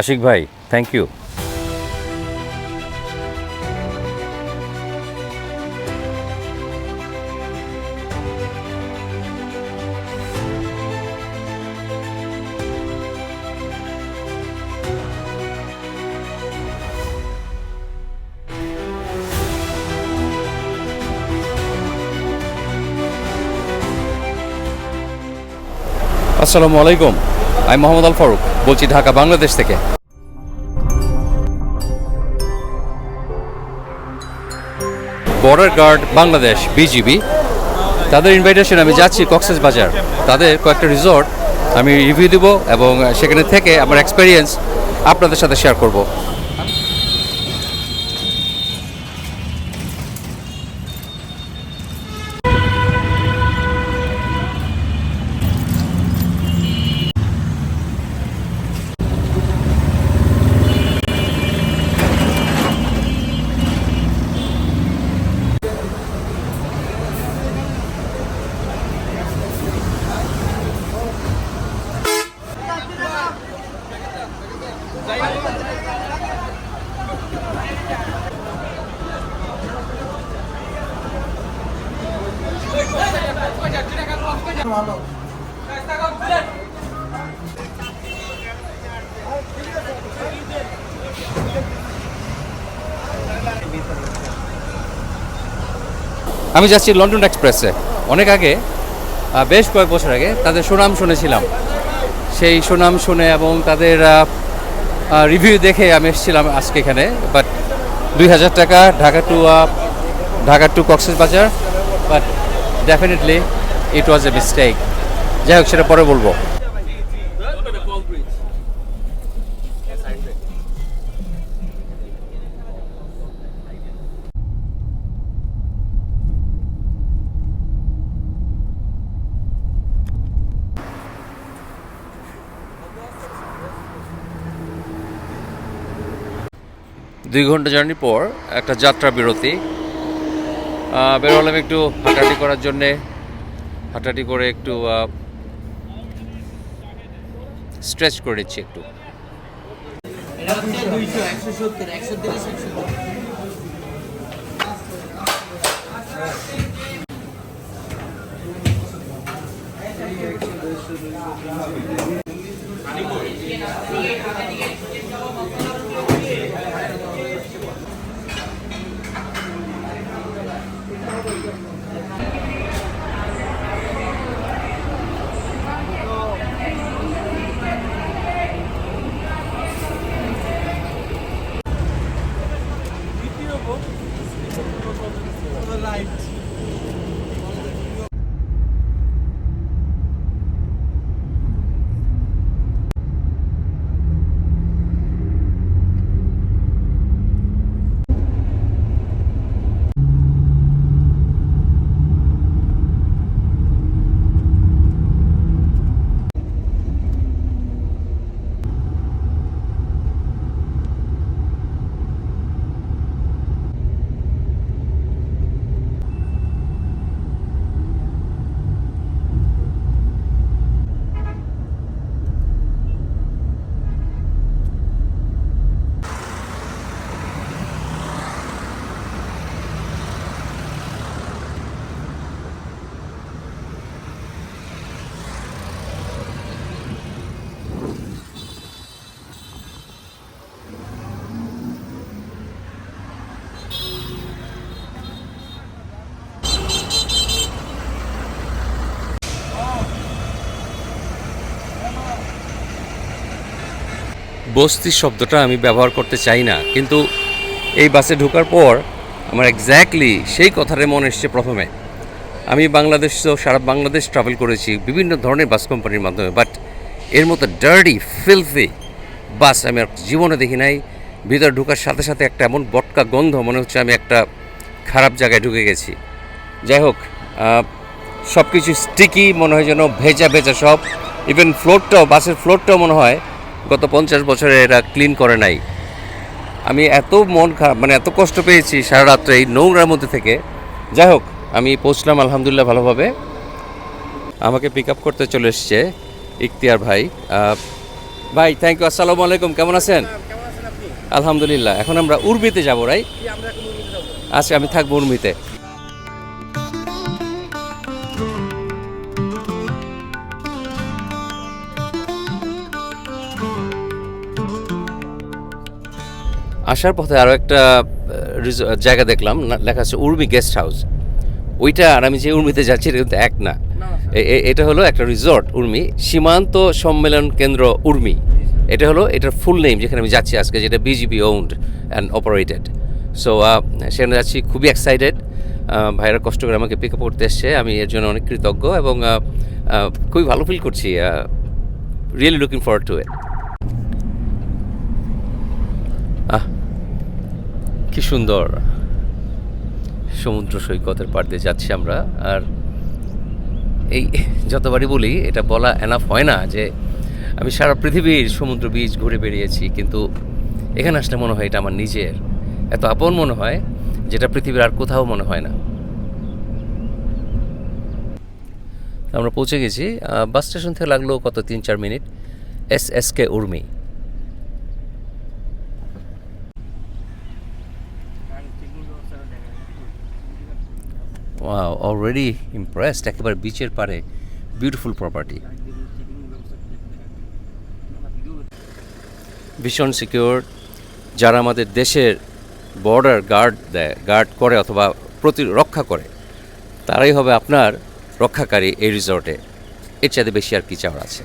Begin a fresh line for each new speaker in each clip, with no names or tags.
আশিক ভাই, thank you. আসসালামু আলাইকুম, আমি মোহাম্মদ আল ফারুক বলছি, ঢাকা বাংলাদেশ থেকে। বর্ডার গার্ড বাংলাদেশ বিজিবি, তাদের ইনভাইটেশন আমি যাচ্ছি কক্সবাজার। তাদের কয়েকটা রিসর্ট আমি রিভিউ দিব এবং সেখানে থেকে আমার এক্সপিরিয়েন্স আপনাদের সাথে শেয়ার করব। আমি যাচ্ছি লন্ডন এক্সপ্রেসে। অনেক আগে, বেশ কয়েক বছর আগে তাদের সুনাম শুনেছিলাম। সেই সুনাম শুনে এবং তাদের রিভিউ দেখে আমি এসেছিলাম আজকে এখানে। বাট 2000 টাকা Dhaka to Cox's Bazar, but definitely it was a mistake. যাই হোক, সেটা পরে বলবো। 2 ঘন্টা জার্নির পর একটা যাত্রা বিরতি। বেরোলাম একটু হাঁটাহাঁটি করার জন্যে। হাঁটাহাঁটি করে একটু স্ট্রেচ করে নিচ্ছি একটু। বস্তি শব্দটা আমি ব্যবহার করতে চাই না, কিন্তু এই বাসে ঢোকার পর আমার এক্স্যাক্টলি সেই কথাটাই মনে এসছে প্রথমে। আমি সারা বাংলাদেশ ট্রাভেল করেছি বিভিন্ন ধরনের বাস কোম্পানির মাধ্যমে, বাট এর মতো ডার্টি ফিলথি বাস আমি আর জীবনে দেখি নাই। ভিতরে ঢোকার সাথে সাথে একটা এমন বটকা গন্ধ, মনে হচ্ছে আমি একটা খারাপ জায়গায় ঢুকে গেছি। যাই হোক, সব কিছু স্টিকি মনে হয়, যেন ভেজা ভেজা সব। ইভেন বাসের ফ্লোরটাও মনে হয় গত 50 বছরে এরা ক্লিন করে নাই। আমি এত মন খারাপ, এত কষ্ট পেয়েছি সারা রাত্রে এই নোংরার মধ্যে থেকে। যাই হোক, আমি পৌঁছলাম আলহামদুলিল্লাহ ভালোভাবে। আমাকে পিক আপ করতে চলে এসছে ইখতিয়ার ভাই। ভাই থ্যাংক ইউ, আসসালামু আলাইকুম, কেমন আছেন? আলহামদুলিল্লাহ। এখন আমরা উর্মিতে যাবো, রাইট? আচ্ছা, আমি থাকবো উর্মিতে। আসার পথে আরও একটা জায়গা দেখলাম, লেখা আছে উর্মি গেস্ট হাউস। ওইটা আর আমি যে উর্মিতে যাচ্ছি এটা কিন্তু এক না। এটা হলো একটা রিসর্ট উর্মি, সীমান্ত সম্মেলন কেন্দ্র উর্মি। এটা হলো এটার ফুল নেম, যেখানে আমি যাচ্ছি আজকে, যেটা BGB owned and operated. So সেখানে যাচ্ছি, খুবই এক্সাইটেড। ভাইয়েরা কষ্ট করে আমাকে পিক আপ করতে এসছে, আমি এর জন্য অনেক কৃতজ্ঞ এবং খুবই ভালো ফিল করছি। রিয়েলি লুকিং ফরওয়ার্ড টু ইট। কি সুন্দর সমুদ্র সৈকতের পাড় দিয়ে যাচ্ছি আমরা। আর এই যতবারই বলি, এটা বলা এনাফ হয় না যে আমি সারা পৃথিবীর সমুদ্র বীচ ঘুরে বেরিয়েছি, কিন্তু এখানে আসলে মনে হয় এটা আমার নিজের, এত আপন মনে হয় যেটা পৃথিবীর আর কোথাও মনে হয় না। আমরা পৌঁছে গেছি। বাস স্টেশন থেকে লাগলো কত 3-4 minute. SSK Urmi. Wow, already impressed. একেবারে বিচের পারে, বিউটিফুল প্রপার্টি, ভীষণ সিকিউর। যারা আমাদের দেশের বর্ডার গার্ড করে অথবা রক্ষা করে, তারাই হবে আপনার রক্ষাকারী এই রিসর্টে। এর চাইতে বেশি আর কি চাওয়ার আছে?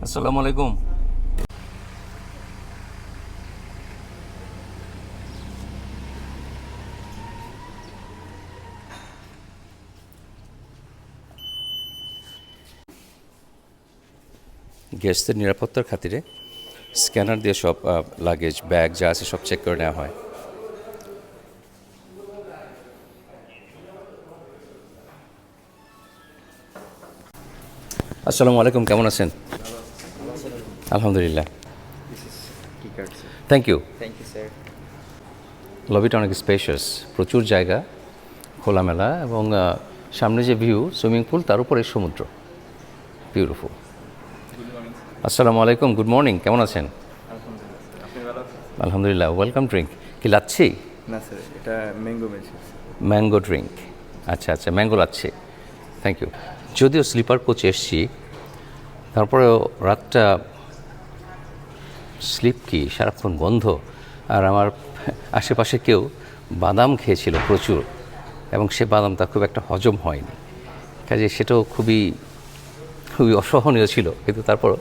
আসসালামু আলাইকুম। গেস্টদের নিরাপত্তার খাতিরে স্ক্যানার দিয়ে সব লাগেজ ব্যাগ যা আছে সব চেক করে নেওয়া হয়। আসসালামু আলাইকুম, কেমন আছেন? আলহামদুলিল্লাহ। Thank you.
স্যার।
লবিটা অনেক স্পেশাস, প্রচুর জায়গা, খোলামেলা, এবং সামনে যে ভিউ, সুইমিং পুল, তার উপরে সমুদ্র, বিউটিফুল। আসসালামু আলাইকুম, গুড মর্নিং, কেমন আছেন? আলহামদুলিল্লাহ। ওয়েলকাম ড্রিঙ্ক কি লাচ্ছি?
না স্যার, এটা ম্যাঙ্গো মেশিন।
ম্যাঙ্গো ড্রিঙ্ক, আচ্ছা আচ্ছা, ম্যাঙ্গো লাচ্ছি, থ্যাংক ইউ। যদিও স্লিপার কোচে এসছি, তারপরেও রাতটা স্লিপ কি সারাক্ষণ বন্ধ। আর আমার আশেপাশে কেউ বাদাম খেয়েছিল প্রচুর, এবং সে বাদামটা খুব একটা হজম হয়নি, কাজে সেটাও খুবই খুবই অসহনীয় ছিল। কিন্তু তারপরও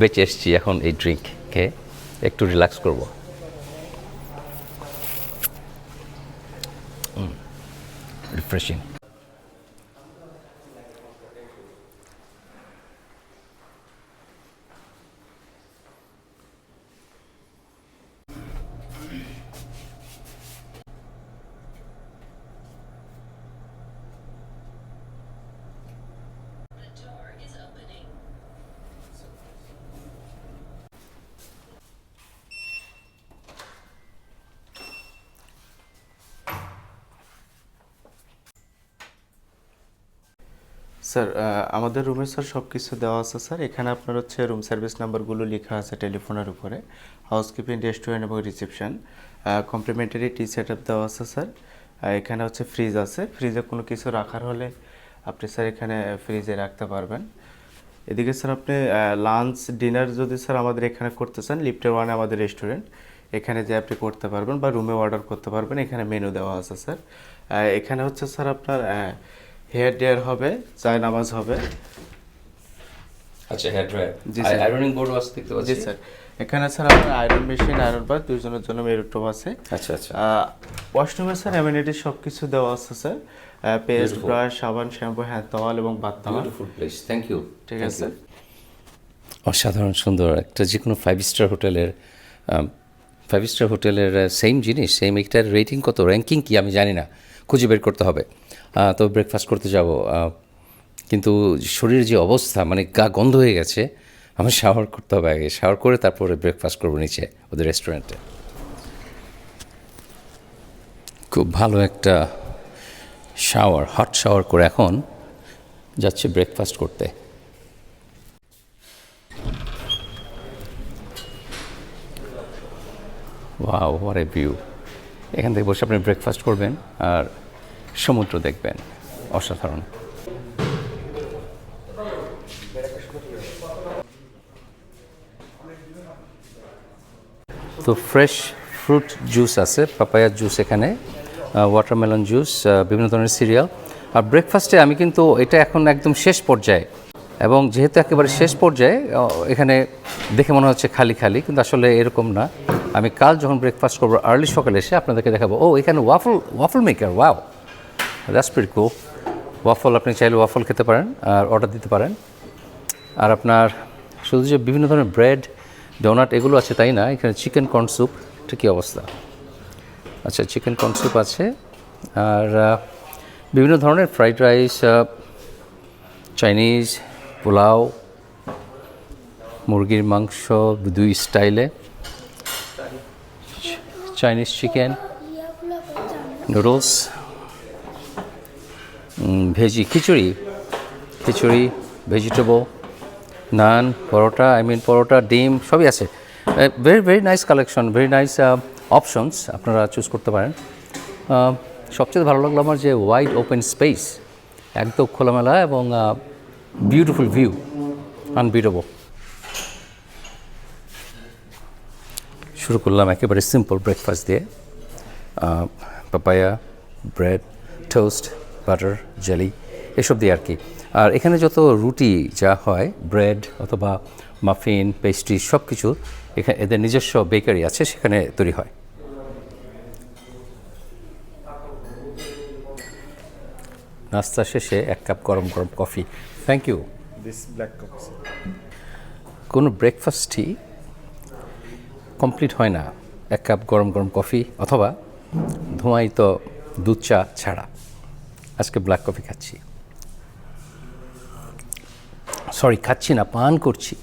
বেঁচে এসছি। এখন এই ড্রিঙ্ক খেয়ে একটু রিল্যাক্স করব। রিফ্রেশিং।
স্যার, আমাদের রুমে স্যার সব কিছু দেওয়া আছে স্যার। এখানে আপনার হচ্ছে রুম সার্ভিস নাম্বারগুলো লেখা আছে টেলিফোনের উপরে। হাউসকিপিং, রেস্টুরেন্ট এবং রিসেপশন। কমপ্লিমেন্টারি টি সেট আপ দেওয়া আছে স্যার। এখানে হচ্ছে ফ্রিজ আছে, ফ্রিজে কোনো কিছু রাখার হলে আপনি স্যার এখানে ফ্রিজে রাখতে পারবেন। এদিকে স্যার আপনি লাঞ্চ ডিনার যদি স্যার আমাদের এখানে করতে চান, লিফটের ওয়ানে আমাদের রেস্টুরেন্ট, এখানে যে আপনি করতে পারবেন বা রুমে অর্ডার করতে পারবেন। এখানে মেনু দেওয়া আছে স্যার। এখানে হচ্ছে স্যার আপনার হেয়ার ড্রায়ার হবে, চায় নামাজ হবে।
আচ্ছা, হেয়ার ড্রায়ার,
জি স্যার।
আয়রনিং বোর্ডও আছে দেখতে পাচ্ছি।
জি স্যার। এখানে স্যার আপনার আয়রন মেশিন, আয়রন বার, দুইজনের জন্য মেরুটপ আছে।
আচ্ছা আচ্ছা।
ওয়াশরুমে স্যার অ্যামিনিটি সব কিছু দেওয়া আছে স্যার। পেস্ট, ব্রাশ, সাবান, শ্যাম্পু, হ্যান্ড টাওয়াল এবং bath towel.
Beautiful place, thank you.
ঠিক আছে।
অসাধারণ সুন্দর একটা, যে কোনো ফাইভ স্টার হোটেলের সেম জিনিস, সেম। এইটার রেটিং কত, র্যাঙ্কিং কি আমি জানি না, খুঁজে বের করতে হবে। তো ব্রেকফাস্ট করতে যাব, কিন্তু শরীরের যে অবস্থা, মানে গা গন্ধ হয়ে গেছে। আমার শাওয়ার করতে হবে আগে, শাওয়ার করে তারপরে ব্রেকফাস্ট করবো নিচে ওদের রেস্টুরেন্টে। খুব ভালো একটা হট শাওয়ার করে এখন যাচ্ছে ব্রেকফাস্ট করতে। Wow, what a view! এখান থেকে বসে আপনি ব্রেকফাস্ট করবেন আর সমুদ্র দেখবেন, অসাধারণ। তো ফ্রেশ ফ্রুট জুস আছে, পাপায়ার জুস এখানে, ওয়াটারমেলন জুস, বিভিন্ন ধরনের সিরিয়াল। আর ব্রেকফাস্টে আমি কিন্তু এটা এখন একদম শেষ পর্যায়ে, এবং যেহেতু একেবারে শেষ পর্যায়ে এখানে দেখে মনে হচ্ছে খালি খালি, কিন্তু আসলে এরকম না। আমি কাল যখন ব্রেকফাস্ট করবো আর্লি সকালে এসে আপনাদেরকে দেখাবো। ও, এখানে waffle maker, wow, that's pretty cool. Waffle, আপনি চাইলে ওয়াফল খেতে পারেন আর অর্ডার দিতে পারেন। আর আপনার শুধু যে বিভিন্ন ধরনের ব্রেড, ডোনাট এগুলো আছে তাই না, এখানে চিকেন কর্ন স্যুপ, এটা কী অবস্থা? আচ্ছা, চিকেন কর্ন স্যুপ আছে, আর বিভিন্ন ধরনের ফ্রাইড রাইস, চাইনিজ, পোলাও, মুরগির মাংস 2 স্টাইলে, চাইনিজ চিকেন, নুডলস, ভেজি খিচুড়ি, ভেজিটেবল, নান, পরোটা, পরোটা, ডিম সবই আছে। Very nice collection, very nice options, আপনারা চুজ করতে পারেন। সবচেয়ে ভালো লাগলো আমার যে ওয়াইড ওপেন স্পেস, একদম খোলামেলা, এবং বিউটিফুল ভিউ, আনবিটেবল। শুরু করলাম একেবারে সিম্পল ব্রেকফাস্ট দিয়ে, papaya, bread, toast, butter, jelly, এসব দিয়ে আর কি। আর এখানে যত রুটি যা হয়, ব্রেড অথবা মাফিন, পেস্ট্রি, সব কিছু এখানে এদের নিজস্ব বেকারি আছে, সেখানে তৈরি হয়। নাস্তা শেষে 1 কাপ গরম গরম কফি। Thank you. কোনো ব্রেকফাস্টই কমপ্লিট হয় না 1 কাপ গরম গরম কফি অথবা ধোঁয়ায়িত দুধ চা ছাড়া। আজকে ব্ল্যাক কফি খাচ্ছি, সরি খাচ্ছি না, পান করছি।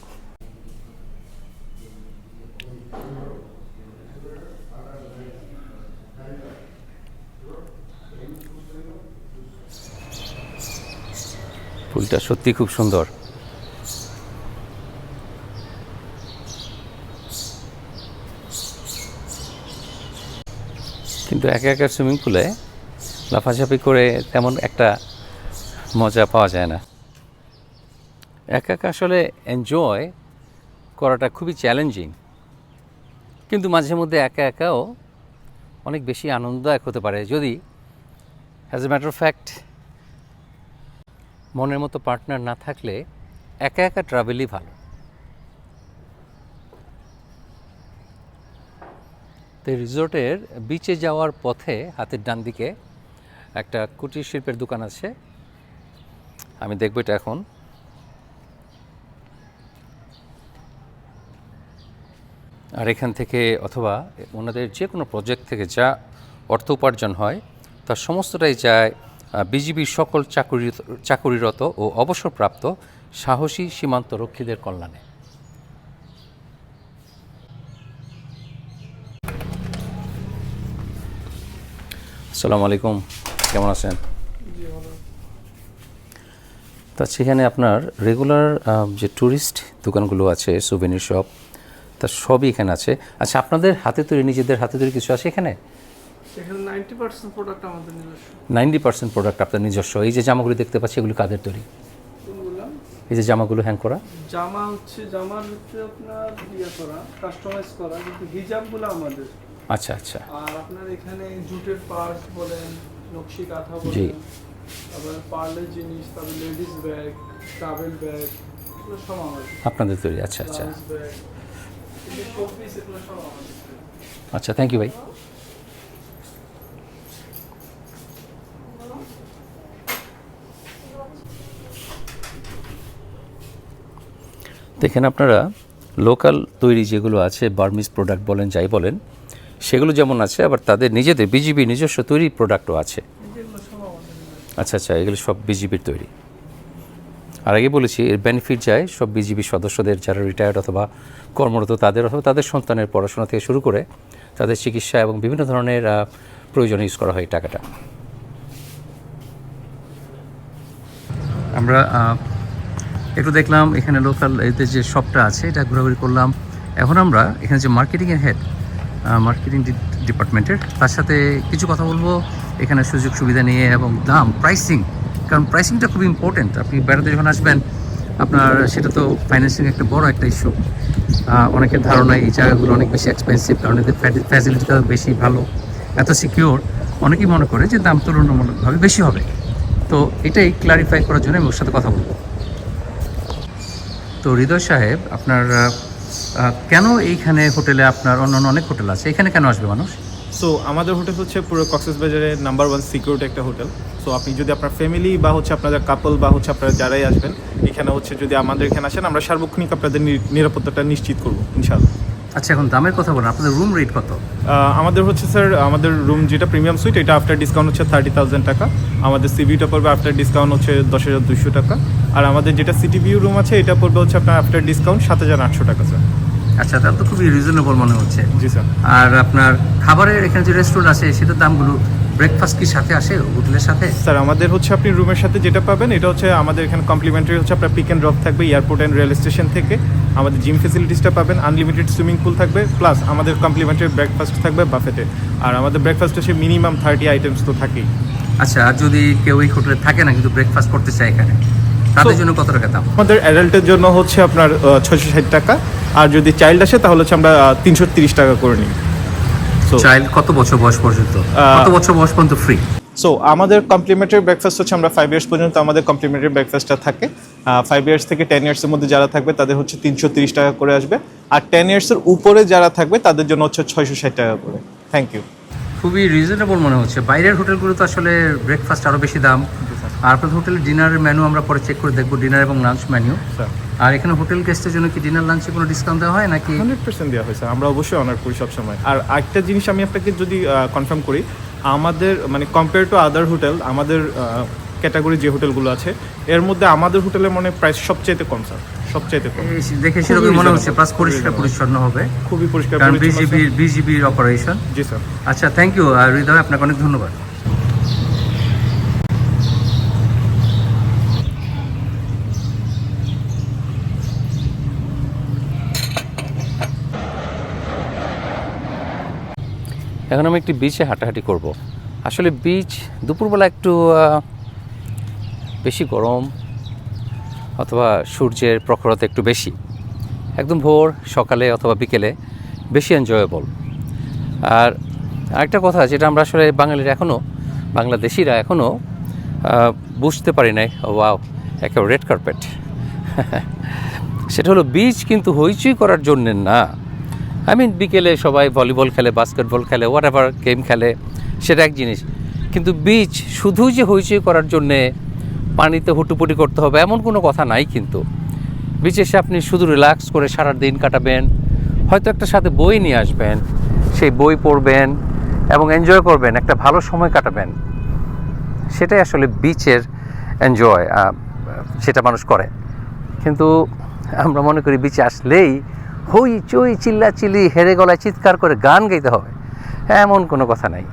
ফুলটা সত্যি খুব সুন্দর। কিন্তু একা একা সুইমিং পুলে লাফাঝাপি করে তেমন একটা মজা পাওয়া যায় না। একা একা আসলে এনজয় করাটা খুবই চ্যালেঞ্জিং, কিন্তু মাঝে মধ্যে একা একাও অনেক বেশি আনন্দদায়ক হতে পারে, যদি as a matter of fact মনের মতো পার্টনার না থাকলে একা একা ট্রাভেলই ভালো। তো রিসোর্টের বিচে যাওয়ার পথে হাতের ডান দিকে একটা কুটির শিল্পের দোকান আছে, আমি দেখব এটা এখন। আর এখান থেকে অথবা ওনাদের যে কোনো প্রজেক্ট থেকে যা অর্থ উপার্জন হয় তার সমস্তটাই যায় বিজিবির সকল চাকুরিরত ও অবসরপ্রাপ্ত সাহসী সীমান্তরক্ষীদের কল্যাণে। আসসালামু আলাইকুম, কেমন আছেন? তা সেখানে আপনার রেগুলার যে ট্যুরিস্ট দোকানগুলো আছে, সুভেনির শপ, তা সবই এখানে আছে। আচ্ছা, আপনাদের হাতে তৈরি, নিজেদের হাতে তৈরি কিছু আছে এখানে?
90% প্রোডাক্ট আমাদের নিজস্ব।
90% প্রোডাক্ট আপনার নিজস্ব। এই যে জামাগুলো দেখতে পাচ্ছি, এগুলো কাদের তৈরি? এই যে জামাগুলো হ্যাং করা,
জামার হচ্ছে আপনার করা, কাস্টমাইজ করা, কিন্তু হিজাবগুলো আমাদের।
আচ্ছা আচ্ছা।
আর আপনার এখানে জুটের পার্স বলেন, নকশি কাঁথা বলেন,
জি,
তারপর পার্লের জিনিস, তারপর লেডিস ব্যাগ, ট্রাভেল ব্যাগ, এগুলো সব আমাদের।
আপনাদের তৈরি, আচ্ছা আচ্ছা।
ব্যাগ, এই শোপিস, এগুলো সব আমাদের।
আচ্ছা, থ্যাংক ইউ ভাই। দেখেন আপনারা লোকাল তৈরি যেগুলো আছে, বার্মিজ প্রোডাক্ট বলেন, যাই বলেন, সেগুলো যেমন আছে, আবার তাদের নিজেদের বিজিবি নিজস্ব তৈরি প্রোডাক্টও আছে। আচ্ছা আচ্ছা, এগুলো সব বিজিবির তৈরি। আর আগে বলেছি এর বেনিফিট যায় সব বিজিবি সদস্যদের, যারা রিটায়ার্ড অথবা কর্মরত তাদের, অথবা তাদের সন্তানের পড়াশোনা থেকে শুরু করে তাদের চিকিৎসা এবং বিভিন্ন ধরনের প্রয়োজনে ইউজ করা হয় এই টাকাটা। আমরা একটু দেখলাম এখানে লোকাল এদের যে শপটা আছে এটা ঘোরাঘুরি করলাম। এখন আমরা এখানে যে মার্কেটিংয়ের হেড, মার্কেটিং ডিপার্টমেন্টের, তার সাথে কিছু কথা বলবো এখানে সুযোগ সুবিধা নিয়ে এবং দাম, প্রাইসিং। কারণ প্রাইসিংটা খুব ইম্পর্টেন্ট। আপনি বেড়াতে যখন আসবেন আপনার সেটা তো ফাইন্যান্সিং একটা বড় একটা ইস্যু। অনেকের ধারণা এই জায়গাগুলো অনেক বেশি এক্সপেন্সিভ, কারণ এদের ফ্যাসিলিটিটা বেশি ভালো, এত সিকিউর। অনেকেই মনে করে যে দাম তুলনামূলকভাবে বেশি হবে। তো এটাই ক্লারিফাই করার জন্য আমি ওর সাথে কথা বলবো। তো হৃদয় সাহেব, আপনার কেন এইখানে হোটেলে, আপনার অন্যান্য অনেক হোটেল আছে, এখানে কেন আসবে মানুষ?
সো আমাদের হোটেল হচ্ছে পুরো কক্সবাজারের নাম্বার 1 সিকিউরিটি একটা হোটেল। সো আপনি যদি আপনার ফ্যামিলি বা হচ্ছে আপনাদের কাপল বা হচ্ছে আপনারা যারাই আসবেন এখানে হচ্ছে যদি আমাদের এখানে আসেন, আমরা সার্বক্ষণিক আপনাদের নিরাপত্তাটা নিশ্চিত করবো ইনশাআল্লাহ।
আচ্ছা, এখন দামের কথা বলেন, আপনাদের রুম রেট কত?
আমাদের হচ্ছে স্যার, আমাদের রুম যেটা প্রিমিয়াম সুইট এটা আফটার ডিসকাউন্ট হচ্ছে 30,000 টাকা। আমাদের সিভিটা পড়বে আফটার ডিসকাউন্ট হচ্ছে 10,200 টাকা। আর আমাদের যেটা সিটি ভিউ রুম আছে এটা পড়বে হচ্ছে আপনার আফটার ডিসকাউন্ট 7,800 টাকা স্যার।
আচ্ছা, তাহলে তো খুবই রিজনেবল মনে হচ্ছে।
জি স্যার।
আর আপনার খাবারের এখানে যে রেস্টুরেন্ট আছে সেটার দামগুলো, ব্রেকফাস্ট কি সাথে আসে হোটেলের সাথে?
স্যার আমাদের হচ্ছে আপনি রুমের সাথে যেটা পাবেন এটা হচ্ছে আমাদের এখানে কমপ্লিমেন্টারি হচ্ছে আপনার পিক অ্যান্ড ড্রপ থাকবে এয়ারপোর্ট অ্যান্ড রেল স্টেশন থেকে। আমাদের জিম ফেসিলিটিসটা পাবেন, আনলিমিটেড সুইমিং পুল থাকবে, প্লাস আমাদের কমপ্লিমেন্টারি ব্রেকফাস্ট থাকবে বাফেটে। আর আমাদের ব্রেকফাস্ট হচ্ছে মিনিমাম 30 আইটেমস তো থাকেই।
আচ্ছা, আর যদি কেউ এই হোটেলে থাকে না কিন্তু ব্রেকফাস্ট করতে চায় এখানে, তাদের জন্য কত টাকা দাম?
আমাদের অ্যাডাল্টের জন্য হচ্ছে আপনার 660 টাকা, আর যদি চাইল্ড আসে তাহলে হচ্ছে আমরা 330 টাকা করে নিই।
চাইল্ড কত বছর বয়স পর্যন্ত? কত বছর বয়স পর্যন্ত ফ্রি?
সো আমাদের কমপ্লিমেন্টারি ব্রেকফাস্ট হচ্ছে আমরা 5 ইয়ার্স পর্যন্ত আমাদের কমপ্লিমেন্টারি ব্রেকফাস্টটা থাকে। 5 ইয়ার্স থেকে 10 ইয়ার্সের মধ্যে যারা থাকবে তাদের হচ্ছে 330 টাকা করে আসবে, আর 10 ইয়ার্সের উপরে যারা থাকবে তাদের জন্য হচ্ছে 660 টাকা করে। Thank you.
খুবই রিজনেবল মনে হচ্ছে। বাইরের হোটেলগুলো তো আসলে ব্রেকফাস্ট আরও বেশি দাম। আর আপনাদের হোটেলের ডিনারের মেনু আমরা পরে চেক করে দেখবো, ডিনার এবং লাঞ্চ মেনু। আর এখানে হোটেল গেস্টের জন্য কি ডিনার লাঞ্চে কোনো ডিসকাউন্ট দেওয়া হয় নাকি?
100% দেওয়া হয় স্যার, আমরা অবশ্যই অনার করি সবসময়। আর একটা জিনিস আমি আপনাকে যদি কনফার্ম করি, আমাদের মানে কম্পেয়ার টু আদার হোটেল, আমাদের ক্যাটাগরি যে হোটেলগুলো আছে এর মধ্যে আমাদের হোটেলের মানে প্রাইস সবচাইতে কম স্যার, সবচাইতে কম।
দেখে সেরকম মনে হচ্ছে, প্লাস পরিষ্কার পরিচ্ছন্ন হবে,
খুবই পরিষ্কার
কারণ
পরিচ্ছন্ন।
বিজিবির অপারেশন।
জি স্যার।
আচ্ছা, থ্যাংক ইউ হৃদয়, আপনাকে অনেক ধন্যবাদ। এখন আমি একটি বিচে হাঁটাহাঁটি করব। আসলে বিচ দুপুরবেলা একটু বেশি গরম, অথবা সূর্যের প্রখরতা একটু বেশি। একদম ভোর সকালে অথবা বিকেলে বেশি এনজয়েবল। আর আরেকটা কথা, যেটা আমরা আসলে বাঙালিরা এখনও, বাংলাদেশিরা এখনও বুঝতে পারি নাই, ওয়াও একেবারে রেড কার্পেট। সেটা হলো বিচ কিন্তু হইচই করার জন্যে না। বিকেলে সবাই ভলিবল খেলে, বাস্কেটবল খেলে, হোয়াট এভার গেম খেলে, সেটা এক জিনিস। কিন্তু বিচ শুধু যে হইচই করার জন্যে পানিতে হুটুপুটি করতে হবে এমন কোনো কথা নাই। কিন্তু বিচে এসে আপনি শুধু রিল্যাক্স করে সারা দিন কাটাবেন, হয়তো একটা সাথে বই নিয়ে আসবেন, সেই বই পড়বেন এবং এনজয় করবেন, একটা ভালো সময় কাটাবেন। সেটাই আসলে বিচের এনজয়, সেটা মানুষ করে। কিন্তু আমরা মনে করি বিচে আসলেই হই চই চিল্লাচিল্লি হেরে গলায় চিৎকার করে গান গাইতে হবে, এমন কোনো কথা নাই।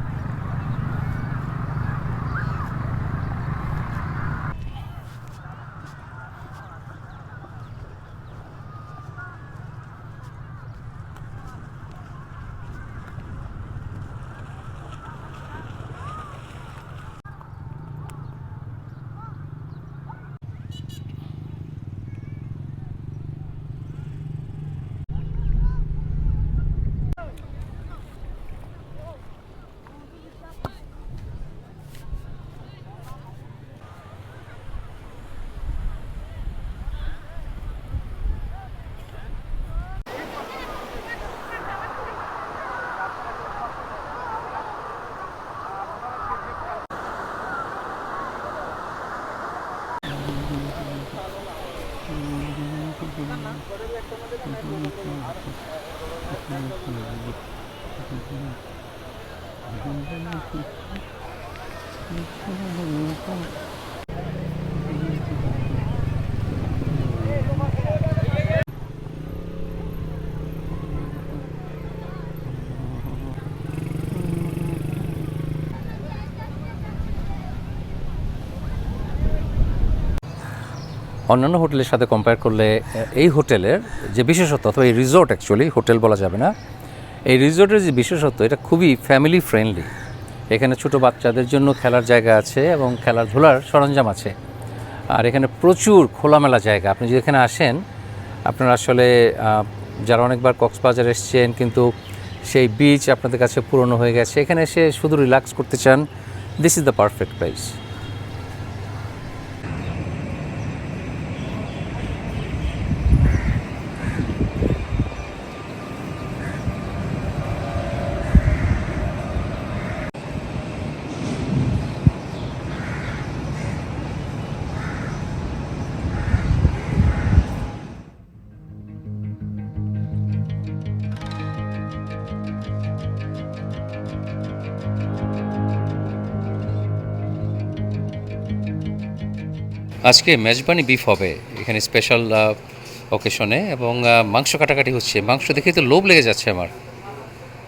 অন্যান্য হোটেলের সাথে কম্পেয়ার করলে এই হোটেলের যে বিশেষত্ব, অথবা এই রিসোর্ট, অ্যাকচুয়ালি হোটেল বলা যাবে না, এই রিসোর্টের যে বিশেষত্ব, এটা খুবই ফ্যামিলি ফ্রেন্ডলি। এখানে ছোটো বাচ্চাদের জন্য খেলার জায়গা আছে এবং খেলাধুলার সরঞ্জাম আছে। আর এখানে প্রচুর খোলামেলা জায়গা। আপনি যদি এখানে আসেন, আপনারা আসলে যারা অনেকবার কক্সবাজার এসছেন কিন্তু সেই বিচ আপনাদের কাছে পুরনো হয়ে গেছে, এখানে এসে শুধু রিল্যাক্স করতে চান, this is the perfect place.
আজকে মেজবানি বিফ হবে এখানে স্পেশাল অকেশনে, এবং মাংস কাটাকাটি হচ্ছে। মাংস দেখে তো লোভ লেগে যাচ্ছে আমার,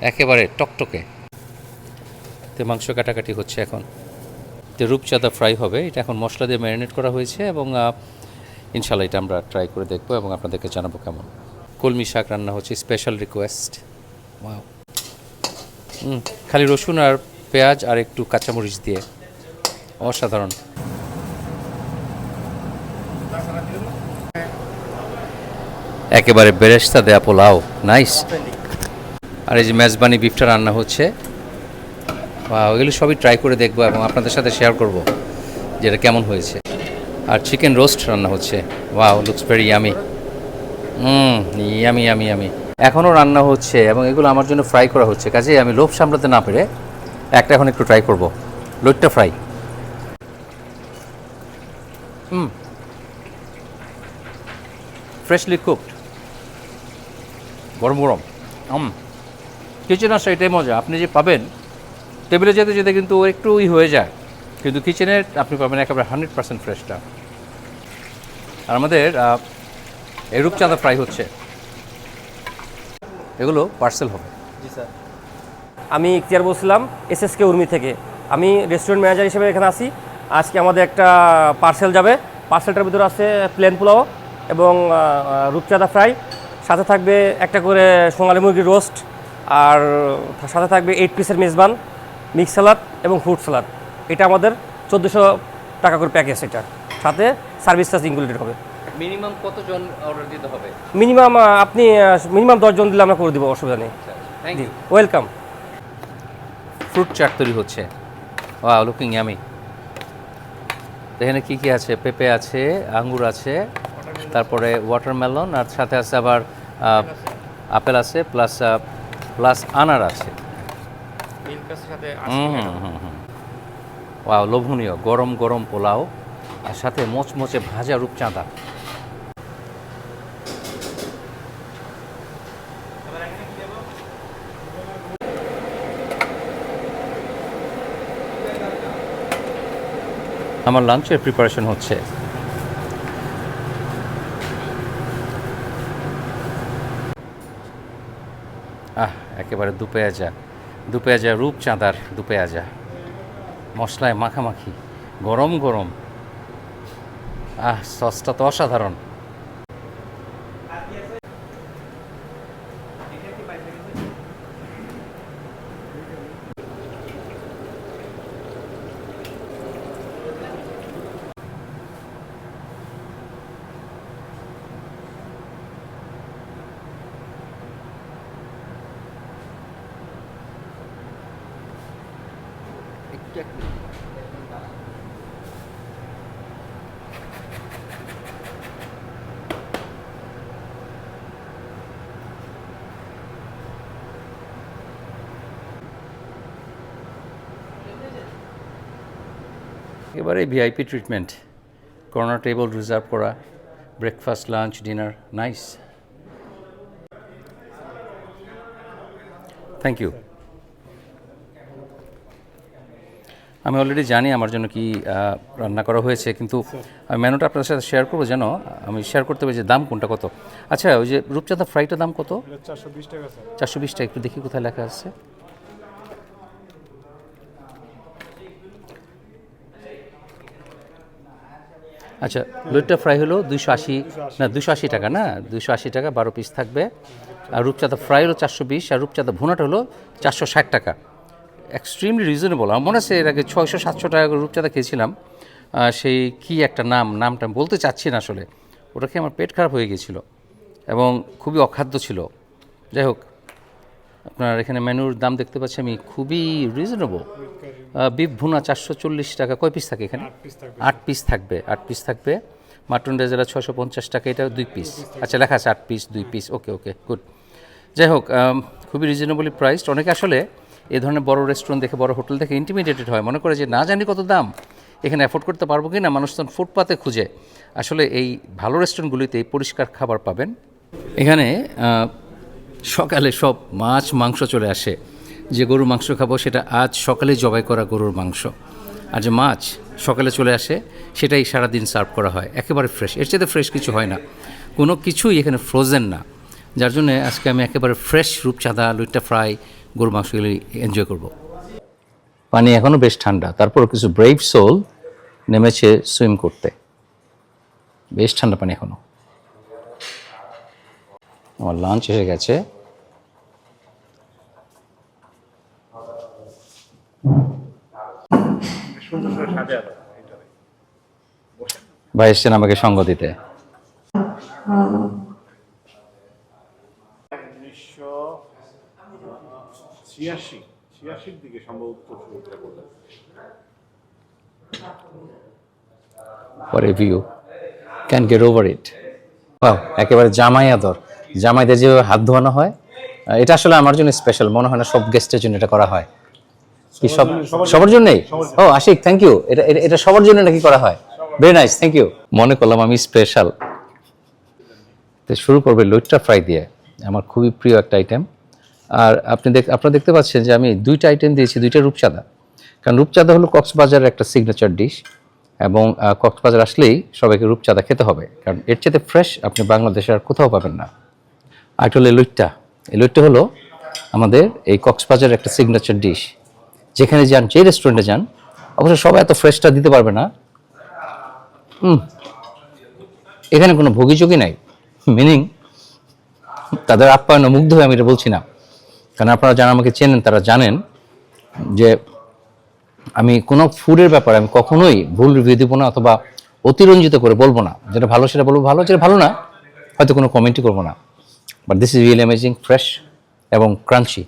একেবারে টকটকে। তো মাংস কাটাকাটি হচ্ছে এখন। তো রূপচাঁদা ফ্রাই হবে, এটা এখন মশলা দিয়ে ম্যারিনেট করা হয়েছে, এবং ইনশাল্লাহ এটা আমরা ট্রাই করে দেখবো এবং আপনাদেরকে জানাবো কেমন। কলমি শাক রান্না হচ্ছে, স্পেশাল রিকোয়েস্ট। ওয়াও, খালি রসুন আর পেঁয়াজ আর একটু কাঁচামরিচ দিয়ে, অসাধারণ। একেবারে বেরেস্তা দেয়া পোলাও, নাইস। আর এই যে মেজবানি বিফটা রান্না হচ্ছে, ওইগুলো সবই ট্রাই করে দেখবো এবং আপনাদের সাথে শেয়ার করব যেটা কেমন হয়েছে। আর চিকেন রোস্ট রান্না হচ্ছে, wow, looks very yummy. Yummy yummy yummy. এখনও রান্না হচ্ছে এবং এগুলো আমার জন্য ফ্রাই করা হচ্ছে, কাজেই আমি লোভ সামলাতে না পেরে একটা এখন একটু ট্রাই করব, লোটটা ফ্রাই। ফ্রেশলি কুকড, গরম গরম। কিচেন আসা এটাই মজা, আপনি যে পাবেন টেবিলে যেতে যেতে কিন্তু একটু হয়ে যায়, কিন্তু কিচেনের আপনি পাবেন একেবারে 100% ফ্রেশটা। আর আমাদের এই রূপচাঁদা ফ্রাই হচ্ছে, এগুলো পার্সেল হবে।
জি স্যার, আমি ইখতিয়ার বলছিলাম এসএসকে উর্মি থেকে। আমি রেস্টুরেন্ট ম্যানেজার হিসেবে এখানে আসি। আজকে আমাদের একটা পার্সেল যাবে। পার্সেলটার ভিতরে আছে প্লেন পোলাও এবং রূপচাঁদা ফ্রাই, সাথে থাকবে একটা করে সোনালী মুরগির রোস্ট, আর সাথে থাকবে 8 পিসের মেজবান, মিক্স স্যালাড এবং ফ্রুট স্যালাড। এটা আমাদের 1400 টাকা করে প্যাকেজ, এটা সাথে সার্ভিস চার্জ ইনক্লুডেড হবে।
মিনিমাম কতজন অর্ডার দিতে হবে?
মিনিমাম আপনি মিনিমাম 10 জন দিলে আমরা করে দেবো, অসুবিধা নেই।
Thank you.
Welcome.
Fruit chaat তৈরি হচ্ছে, ওয়াও, লুকিং ইয়ামি। এখানে কী কী আছে? পেঁপে আছে, আঙ্গুর আছে, তারপরে ওয়াটারমেলন, আর সাথে আছে আবার আপেল আছে, প্লাস আনার আছে। ওয়াও, লোভনীয় গরম গরম পোলাও, আর সাথে মোচমোচে ভাজা রূপচাঁদা। আমার লাঞ্চের প্রিপারেশন হচ্ছে। একেবারে দুপেঁয়াজা রূপচাঁদার দুপেঁয়াজা, মশলায় মাখামাখি, গরম গরম। সসটা তো অসাধারণ। একেবারে VIP treatment, corner table reserve করা, breakfast, lunch, dinner, nice. Thank you. আমি অলরেডি জানি আমার জন্য কি রান্না করা হয়েছে, কিন্তু আমি মেনুটা আপনাদের সাথে শেয়ার করবো, যেন আমি শেয়ার করতে পারি যে দাম কোনটা কত। আচ্ছা, ওই যে রূপচাঁদা ফ্রাইটার দাম কত?
420 টাকা স্যার।
420 টাকা। একটু দেখি কোথায় লেখা আছে।
আচ্ছা, লইট্টা ফ্রাই হলো 280, না 280 টাকা, না 280 টাকা 12 পিস থাকবে। আর রূপচাঁদা ফ্রাই হলো 420, আর রূপচাঁদা ভুনাটা হলো 460 টাকা। Extremely reasonable. আমার মনে আছে এর আগে 600-700 টাকা করে রূপচাঁদা খেয়েছিলাম। সেই কি একটা নামটা বলতে চাচ্ছি না আসলে, ওটা খেয়ে আমার পেট খারাপ হয়ে গিয়েছিল এবং খুবই অখাদ্য ছিল। যাই হোক, আপনার এখানে মেনুর দাম দেখতে পাচ্ছি আমি, খুবই রিজনেবল। বিফ ভুনা 440 টাকা। কয় পিস থাকে এখানে? 8 পিস থাকবে, 8 পিস থাকবে। মাটন রেজারা 650 টাকা, এটা 2 পিস। আচ্ছা, লেখা আছে 8 পিস 2 পিস। ওকে ওকে, গুড। যাই হোক, খুবই রিজনেবলি প্রাইসড। অনেকে আসলে এই ধরনের বড় রেস্টুরেন্ট দেখে, বড় হোটেল দেখে ইন্টিমিডিয়েটেড হয়, মনে করে যে না জানি কত দাম, এখানে অ্যাফোর্ড করতে পারবো কি না। মানুষ তখন ফুটপাতে খুঁজে। আসলে এই ভালো রেস্টুরেন্টগুলিতে এই পরিষ্কার খাবার পাবেন। এখানে সকালে সব মাছ মাংস চলে আসে। যে গরুর মাংস খাবো সেটা আজ সকালে জবাই করা গরুর মাংস, আর যে মাছ সকালে চলে আসে সেটাই সারাদিন সার্ভ করা হয়, একেবারে ফ্রেশ। এর চেয়ে ফ্রেশ কিছু হয় না, কোনো কিছুই এখানে ফ্রোজেন না। যার জন্য আজকে আমি একেবারে ফ্রেশ রূপচাঁদা, লইট্টা ফ্রাই, গরুর মাংসগুলি এনজয় করব। পানি এখনও বেশ ঠান্ডা, তারপরও কিছু ব্রেভ সোল নেমেছে সুইম করতে। বেশ ঠান্ডা পানি এখনও। আমার লাঞ্চ এসে গেছে। ভাই এসছেন আমাকে সঙ্গ দিতে।
1986 দিকে সম্ভবত শুরুটা করলেন।
What a view. Can't get over it. Wow, একেবারে জামাই আদর। জামাইদের যে হাত ধোয়ানো হয়, এটা আসলে আমার জন্য স্পেশাল। মনে হয় না সব গেস্টের জন্য এটা করা হয়। কি সবার জন্যই? ও আশিক, থ্যাংক ইউ। এটা সবার জন্য নাকি করা হয়? Very nice, thank you. মনে করলাম আমি স্পেশাল। তো শুরু করবে লইট্টা ফ্রাই দিয়ে, আমার খুবই প্রিয় একটা আইটেম। আর আপনারা দেখতে পাচ্ছেন যে আমি 2টা আইটেম দিয়েছি, 2টা রূপচাঁদা। কারণ রূপচাঁদা হলো কক্সবাজারের একটা সিগনেচার ডিশ, এবং কক্সবাজার আসলেই সবাইকে রূপচাঁদা খেতে হবে, কারণ এর চেয়ে ফ্রেশ আপনি বাংলাদেশে আর কোথাও পাবেন না। আর হলো লইট্টা। এই লইট্টা হলো আমাদের এই কক্সবাজারের একটা সিগনেচার ডিশ। যেখানে যান, যে রেস্টুরেন্টে যান, অবশ্য সবাই এত ফ্রেশটা দিতে পারবে না। এখানে কোনো ভোগীযোগী নাই, মিনিং তাদের আপ্যায়নে মুগ্ধ হয়ে আমি এটা বলছি না। কারণ আপনারা যারা আমাকে চেনেন তারা জানেন যে আমি কোনো ফুডের ব্যাপারে আমি কখনোই ভুল রিভিউ দিব না, অথবা অতিরঞ্জিত করে বলবো না। যেটা ভালো সেটা বলবো ভালো, যেটা ভালো না হয়তো কোনো কমেন্টই করবো না। But this is really amazing, fresh এবং ক্রাঞ্চি।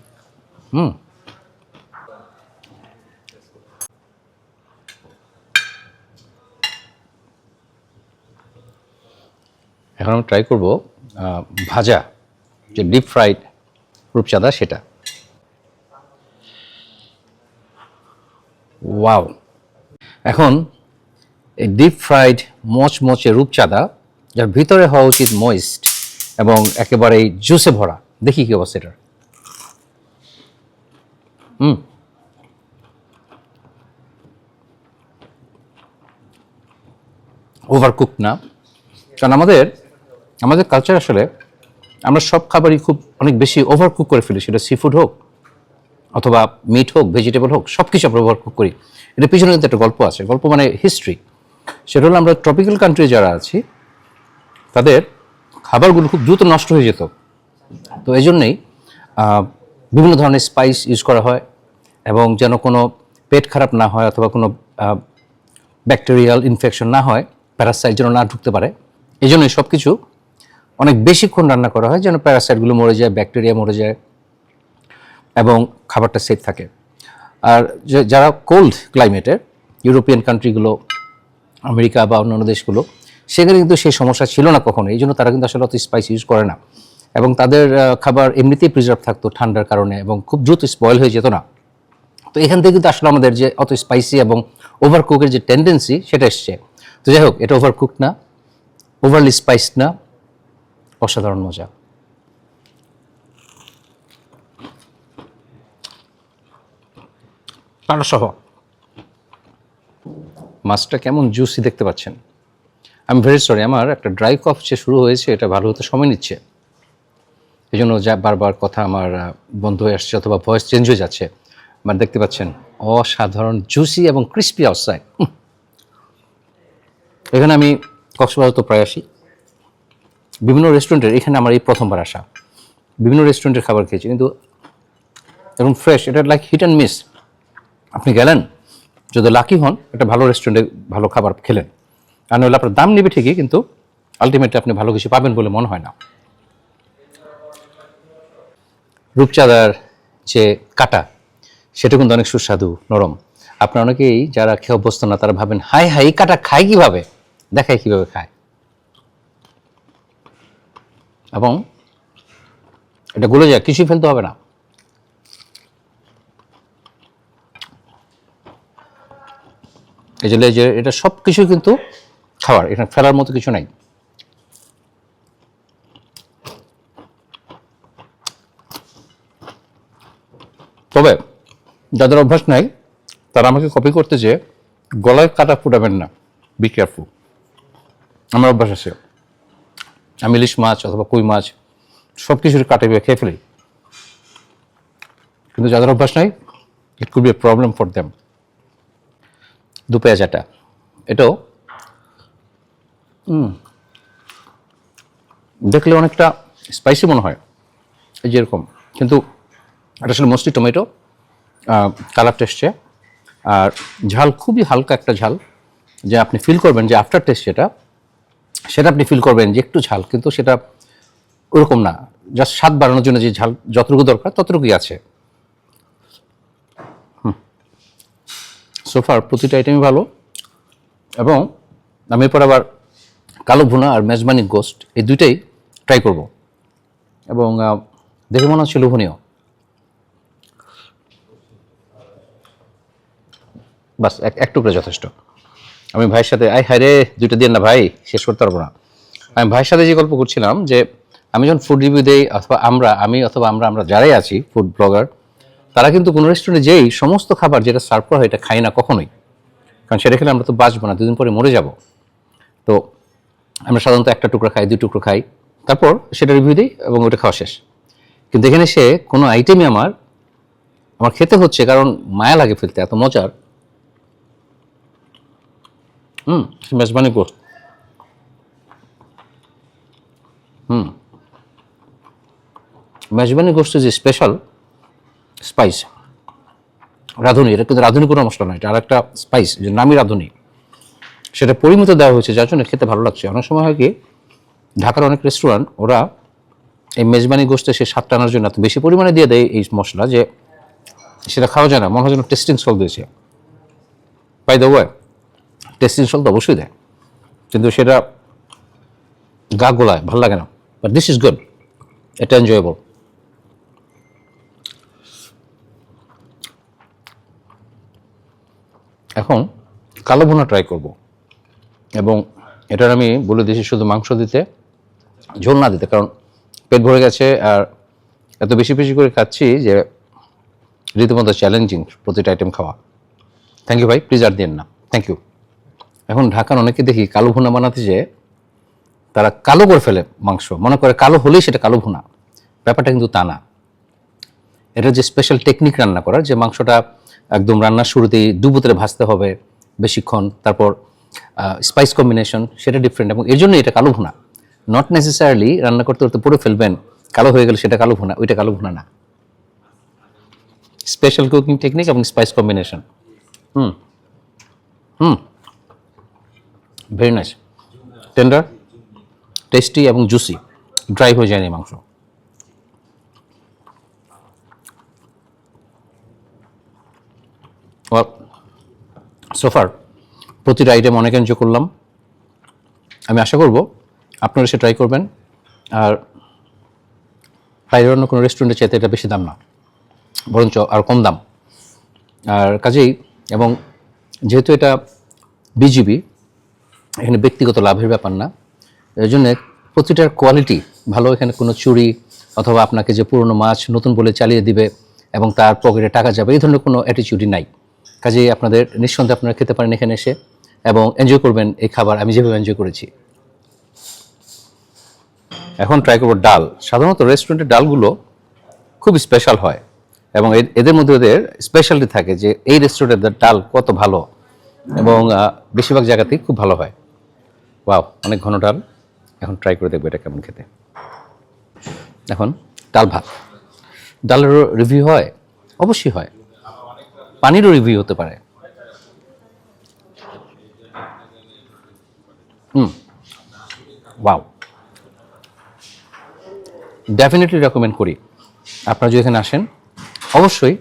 এখন আমি ট্রাই করবো ভাজা, যে ডিপ ফ্রাইড রূপচাঁদা, সেটা। ওয়াও! এখন এই ডিপ ফ্রাইড মচমচে রূপচাঁদা, যার ভিতরে হওয়া উচিত ময়েস্ট এবং একেবারেই জুসে ভরা। দেখি কি অবস্থা এটার। ওভারকুক না, কারণ আমাদের কালচার আসলে আমরা সব খাবারই অনেক বেশি ওভারকুক করে ফেলি। সেটা সি ফুড হোক অথবা মিট হোক, ভেজিটেবল হোক, সব কিছু আমরা ওভারকুক করি। এটার পিছনে কিন্তু একটা গল্প আছে, গল্প মানে হিস্ট্রি। সেটা হলো আমরা ট্রপিক্যাল কান্ট্রি যারা আছি তাদের খাবারগুলো খুব দ্রুত নষ্ট হয়ে যেত। তো এই জন্যেই বিভিন্ন ধরনের স্পাইস ইউজ করা হয়, এবং যেন কোনো পেট খারাপ না হয় অথবা কোনো ব্যাকটেরিয়াল ইনফেকশন না হয়, প্যারাসাইট যেন না ঢুকতে পারে। এই জন্যই সব কিছু অনেক বেশিক্ষণ রান্না করা হয়, যেন প্যারাসাইটগুলো মরে যায়, ব্যাকটেরিয়া মরে যায় এবং খাবারটা সেফ থাকে। আর যারা কোল্ড ক্লাইমেটের ইউরোপিয়ান কান্ট্রিগুলো, আমেরিকা বা অন্যান্য দেশগুলো, সেখানে কিন্তু সেই সমস্যা ছিল না কখনো। এই জন্য তারা কিন্তু আসলে অত স্পাইস ইউজ করে না, এবং তাদের খাবার এমনিতেই প্রিজার্ভ থাকতো ঠান্ডার কারণে, এবং খুব দ্রুত স্পয়েল হয়ে যেত না। তো এখান থেকে কিন্তু আসলে আমাদের যে অত স্পাইসি এবং ওভারকুকের যে টেন্ডেন্সি সেটা এসছে। তো যাই হোক, এটা ওভারকুক না, ওভারলি স্পাইসড না, অসাধারণ মজা। সহ মাছটা কেমন জুসি দেখতে পাচ্ছেন। আমি ভেরি সরি, আমার একটা ড্রাই কফ যে শুরু হয়েছে, এটা ভালো হতে সময় নিচ্ছে। এই জন্য বারবার কথা আমার বন্ধ হয়ে আসছে অথবা ভয়েস চেঞ্জ হয়ে যাচ্ছে। মানে দেখতে পাচ্ছেন অসাধারণ জুসি এবং ক্রিস্পি আউটসাইড। এখানে আমি কক্সবাজার তো প্রায় আসি, বিভিন্ন রেস্টুরেন্টের, এখানে আমার এই প্রথমবার আসা, বিভিন্ন রেস্টুরেন্টের খাবার খেয়েছি, কিন্তু এরকম ফ্রেশ, এটা লাইক হিট অ্যান্ড মিস। আপনি গেলেন, যদি লাকি হন একটা ভালো রেস্টুরেন্টে ভালো খাবার খেলেন, আর নইলে আপনার দাম নেবে ঠিকই, কিন্তু আলটিমেটলি আপনি ভালো কিছু পাবেন বলে মনে হয় না। রূপচাঁদার যে কাটা, সেটা কিন্তু অনেক সুস্বাদু, নরম। আপনারা অনেকেই যারা খেয়ে অভ্যস্ত না, তারা ভাবেন হাই হাই এই কাটা খায় কীভাবে, দেখায় কীভাবে খায়। এবং এটা গলে যায়, কিছুই ফেলতে হবে না। এই যে এটা সব কিছু কিন্তু খাবার, এটা ফেলার মতো কিছু নাই। তবে যাদের অভ্যাস নাই তারা আমাকে কপি করতে যে গলায় কাটা ফুটাবেন না, বি কেয়ারফুল। আমার অভ্যাস আছে, আমি ইলিশ মাছ অথবা কই মাছ সব কিছুর কাটে খেয়ে ফেলি, কিন্তু যাদের অভ্যাস নাই, it could B A problem for them. দু পেঁয়াজ আটা, এটাও দেখলে অনেকটা স্পাইসি মনে হয়, এই যেরকম, কিন্তু এটা আসলে মোস্টলি টমেটো, কালার টেস্টে, আর ঝাল খুবই হালকা একটা ঝাল, যে আপনি ফিল করবেন যে আফটার টেস্ট সেটা আপনি ফিল করবেন যে একটু ঝাল, কিন্তু সেটা ওরকম না, জাস্ট স্বাদ বাড়ানোর জন্য যে ঝাল যতটুকু দরকার ততটুকুই আছে। সোফার প্রতিটা আইটেমই ভালো। এবং আমি এরপর আবার কালো ভুনা আর মেজবানি গোস্ট, এই দুইটাই ট্রাই করব, এবং দেখে মনে হচ্ছে লোভনীয়। বাস এক টুকরা যথেষ্ট। আমি ভাইয়ের সাথে হায় রে দুইটা দিয়ে না ভাই, শেষ করতে পারবো না। আমি ভাইয়ের সাথে যে গল্প করছিলাম যে আমি যখন ফুড রিভিউ দেই, অথবা আমরা যারাই আছি ফুড ব্লগার, তারা কিন্তু কোনো রেস্টুরেন্টে যেই সমস্ত খাবার যেটা সার্ভ করা হয় এটা খাই না কখনোই, কারণ সেটা খেলে আমরা তো বাঁচবো না, দুদিন পরে মরে যাব। তো আমরা সাধারণত একটা টুকরা খাই, 2 টুকরো খাই, তারপর সেটা রিভিউ দিই এবং ওটা খাওয়া শেষ। কিন্তু এখানে সে কোনো আইটেমই আমার খেতে হচ্ছে, কারণ মায়া লাগে ফেলতে, এত মজার। মেজবানি গোস্ত, মেজবানি গোস্ত যে স্পেশাল স্পাইস, রাঁধুনি, এটা কিন্তু রাঁধুনি কোনো মশলা নয়, এটা আর একটা স্পাইস, যে নামি রাঁধুনি, সেটা পরিমিত দেওয়া হয়েছে, যার জন্য খেতে ভালো লাগছে। অনেক সময় হয় কি, ঢাকার অনেক রেস্টুরেন্ট ওরা এই মেজবানি গোস্তে সে স্বাদ টানার জন্য এত বেশি পরিমাণে দিয়ে দেয় এই মশলা, যে সেটা খাওয়া যায় না, মনে হয় যেন টেস্টিং সল্ট দিয়েছে। By the way, tasting salt তো অবশ্যই দেয়, কিন্তু সেটা গা গোলায়, ভালো লাগে না। বাট দিস ইজ গুড, এটা এনজয়েবল। এখন কালো ভুনা ট্রাই করব, এবং এটার আমি বলে দিয়েছি শুধু মাংস দিতে, ঝোল না দিতে, কারণ পেট ভরে গেছে আর এত বেশি বেশি করে খাচ্ছি যে রীতিমতো চ্যালেঞ্জিং প্রতিটা আইটেম খাওয়া। থ্যাংক ইউ ভাই, প্লিজ আর দিন না, থ্যাংক ইউ। এখন ঢাকার অনেকে দেখি কালো ভুনা বানাতে যে তারা কালো করে ফেলে মাংস, মনে করে কালো হলেই সেটা কালো ভুনা, ব্যাপারটা কিন্তু তা না। এটা যে স্পেশাল টেকনিক রান্না করার, যে মাংসটা একদম রান্নার শুরুতেই ডুবোতে ভাজতে হবে বেশিক্ষণ, তারপর স্পাইস কম্বিনেশন সেটা ডিফারেন্ট, এবং এর জন্য এটা কালো ভুনা। নট নেসেসারিলি রান্না করতে করতে পরে ফেলবেন, কালো হয়ে গেলে সেটা কালো ভুনা, ওইটা কালো ভুনা না। স্পেশাল কুকিং টেকনিক এবং spice combination. Very nice, tender, tasty এবং জুসি, ড্রাই হয়ে যায়নি মাংস। সোফার প্রতিটা আইটেম অনেক এনজয় করলাম। আমি আশা করব আপনারা সে ট্রাই করবেন, আর বাইরের অন্য কোনো রেস্টুরেন্টে চাইতে এটা বেশি দাম না, বরঞ্চ আর কম দাম। আর কাজেই, এবং যেহেতু এটা বিজিবি, এখানে ব্যক্তিগত লাভের ব্যাপার না, এর জন্য প্রতিটার কোয়ালিটি ভালো। এখানে কোনো চুরি অথবা আপনাকে যে পুরনো মাছ নতুন বলে চালিয়ে দিবে এবং তার পকেটে টাকা যাবে, এই ধরনের কোনো অ্যাটিটিউডই নাই। কাজেই আপনাদের নিঃসন্দেহে আপনারা খেতে পারেন এখানে এসে এবং এনজয় করবেন এই খাবার, আমি যেভাবে এনজয় করেছি। এখন ট্রাই করবো ডাল। সাধারণত রেস্টুরেন্টের ডালগুলো খুব স্পেশাল হয়, এবং এদের মধ্যে ওদের স্পেশালিটি থাকে যে এই রেস্টুরেন্টের ডাল কত ভালো, এবং বেশিরভাগ জায়গাতেই খুব ভালো হয়। ওয়াও, অনেক ঘন ডাল। এখন ট্রাই করে দেখবো এটা কেমন খেতে। এখন ডাল ভাত। ডালেরও রিভিউ হয়? অবশ্যই হয়। পানিরও রিভিউ হতে পারে। ওয়াও, ডেফিনেটলি রেকমেন্ড করি। আপনারা যদি এখানে আসেন অবশ্যই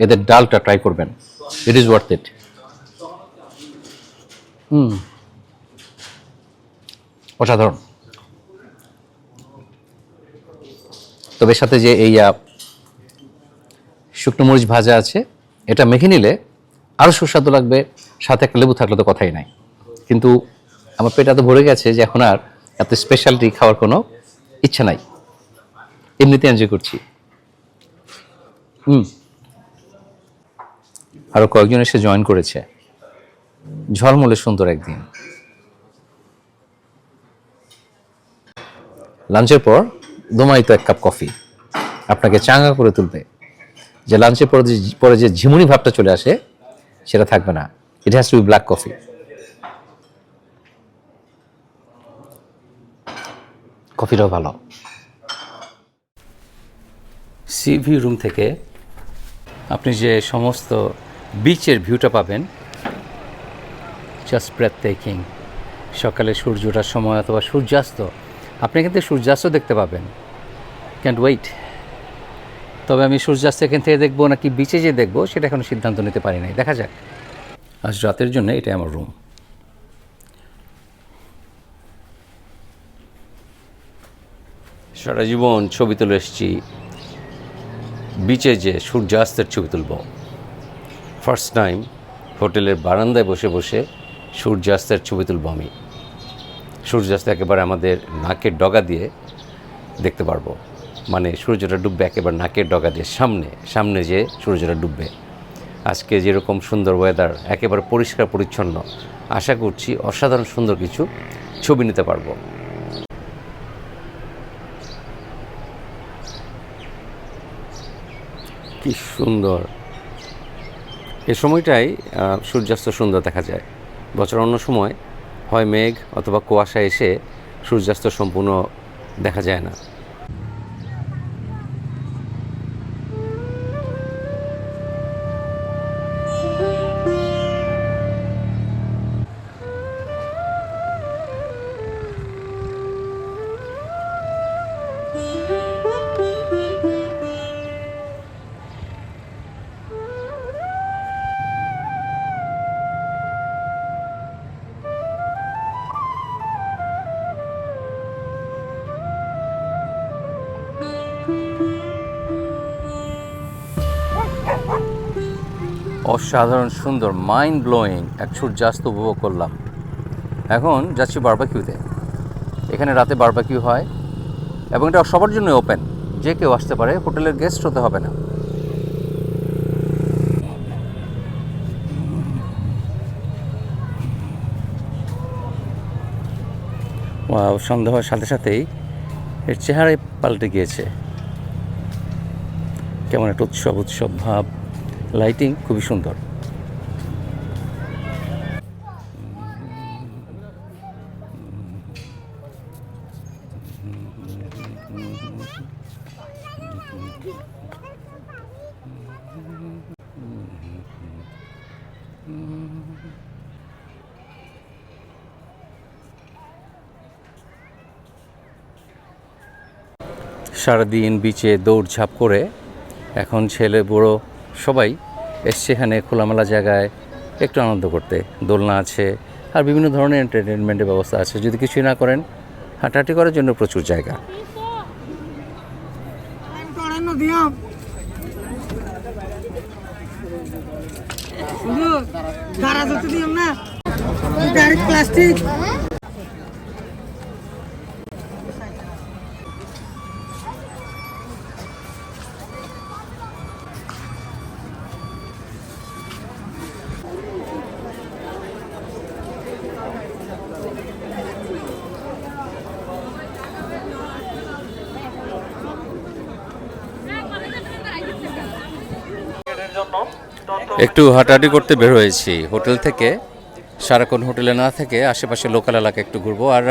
এদের ডালটা ট্রাই করবেন। It is worth it. অসাধারণ। তবে সাথে যে এই শুকনো মরিচ ভাজা আছে, এটা মেখে নিলে আরও সুস্বাদু লাগবে। সাথে একটা লেবু থাকলে তো কথাই নাই। কিন্তু আমার পেট এত ভরে গেছে যে এখন আর এত স্পেশালিটি খাওয়ার কোনো ইচ্ছা নাই, এমনিতে এনজয় করছি। আরও কয়েকজন এসে জয়েন করেছে। ঝলমলে সুন্দর একদিন। লাঞ্চের পর দমাইতো এক কাপ কফি আপনাকে চাঙ্গা করে তুলবে। যে লাঞ্চের পরে যে ঝিমুনি ভাবটা চলে আসে সেটা থাকবে না। It has to be black coffee. কফিটাও ভালো। সিভি রুম থেকে আপনি যে সমস্ত বিচের ভিউটা পাবেন, জাস্ট ব্রেথটেকিং। সকালে সূর্য ওঠার সময় অথবা সূর্যাস্ত, আপনি কিন্তু সূর্যাস্ত দেখতে পাবেন। Can't wait. তবে আমি সূর্যাস্ত এখান থেকে দেখবো নাকি বিচে যে দেখবো সেটা এখনো সিদ্ধান্ত নিতে পারি নাই। দেখা যাক। আজ রাতের জন্য এটাই আমার রুম।
সারা জীবন ছবি তুলে এসেছি, বিচে যে সূর্যাস্তের ছবি তুলব। ফার্স্ট টাইম হোটেলের বারান্দায় বসে বসে সূর্যাস্তের ছবি তুলব আমি। সূর্যাস্ত একেবারে আমাদের নাকের ডগা দিয়ে দেখতে পারবো। মানে সূর্যটা ডুববে একেবারে নাকের ডগা দিয়ে, সামনে যে সূর্যটা ডুববে। আজকে যেরকম সুন্দর ওয়েদার, একেবারে পরিষ্কার পরিচ্ছন্ন, আশা করছি অসাধারণ সুন্দর কিছু ছবি নিতে পারবো। কি সুন্দর! এ সময়টাই সূর্যাস্ত সুন্দর দেখা যায়। বছর অন্য সময় হয় মেঘ অথবা কুয়াশা এসে সূর্যাস্ত সম্পূর্ণ দেখা যায় না।
অসাধারণ সুন্দর, মাইন্ড ব্লোয়িং এক সূর্যাস্ত উপভোগ করলাম। এখন যাচ্ছি বারবাকিউতে। এখানে রাতে বারবাকিউ হয় এবং এটা সবার জন্য ওপেন, যে কেউ আসতে পারে, হোটেলের গেস্ট হতে হবে না। সন্ধ্যা হওয়ার সাথে সাথেই এর চেহারায় পাল্টে গিয়েছে। কেমন একটা উৎসব ভাব, লাইটিং খুবই সুন্দর। সারাদিন বিচে দৌড়ঝাঁপ করে এখন ছেলে বড় সবাই এসছে এখানে খোলামেলা জায়গায় একটু আনন্দ করতে। দোলনা আছে আর বিভিন্ন ধরনের এন্টারটেনমেন্টের ব্যবস্থা আছে। যদি কিছুই না করেন, হাঁটাহাঁটি করার জন্য প্রচুর জায়গা।
প্লাস্টিক
একটু হাঁটাহাঁটি করতে বের হয়েছি। হোটেল থেকে
সারাক্ষণ হোটেলে না থেকে আশেপাশে লোকাল এলাকা একটু ঘুরবো। আর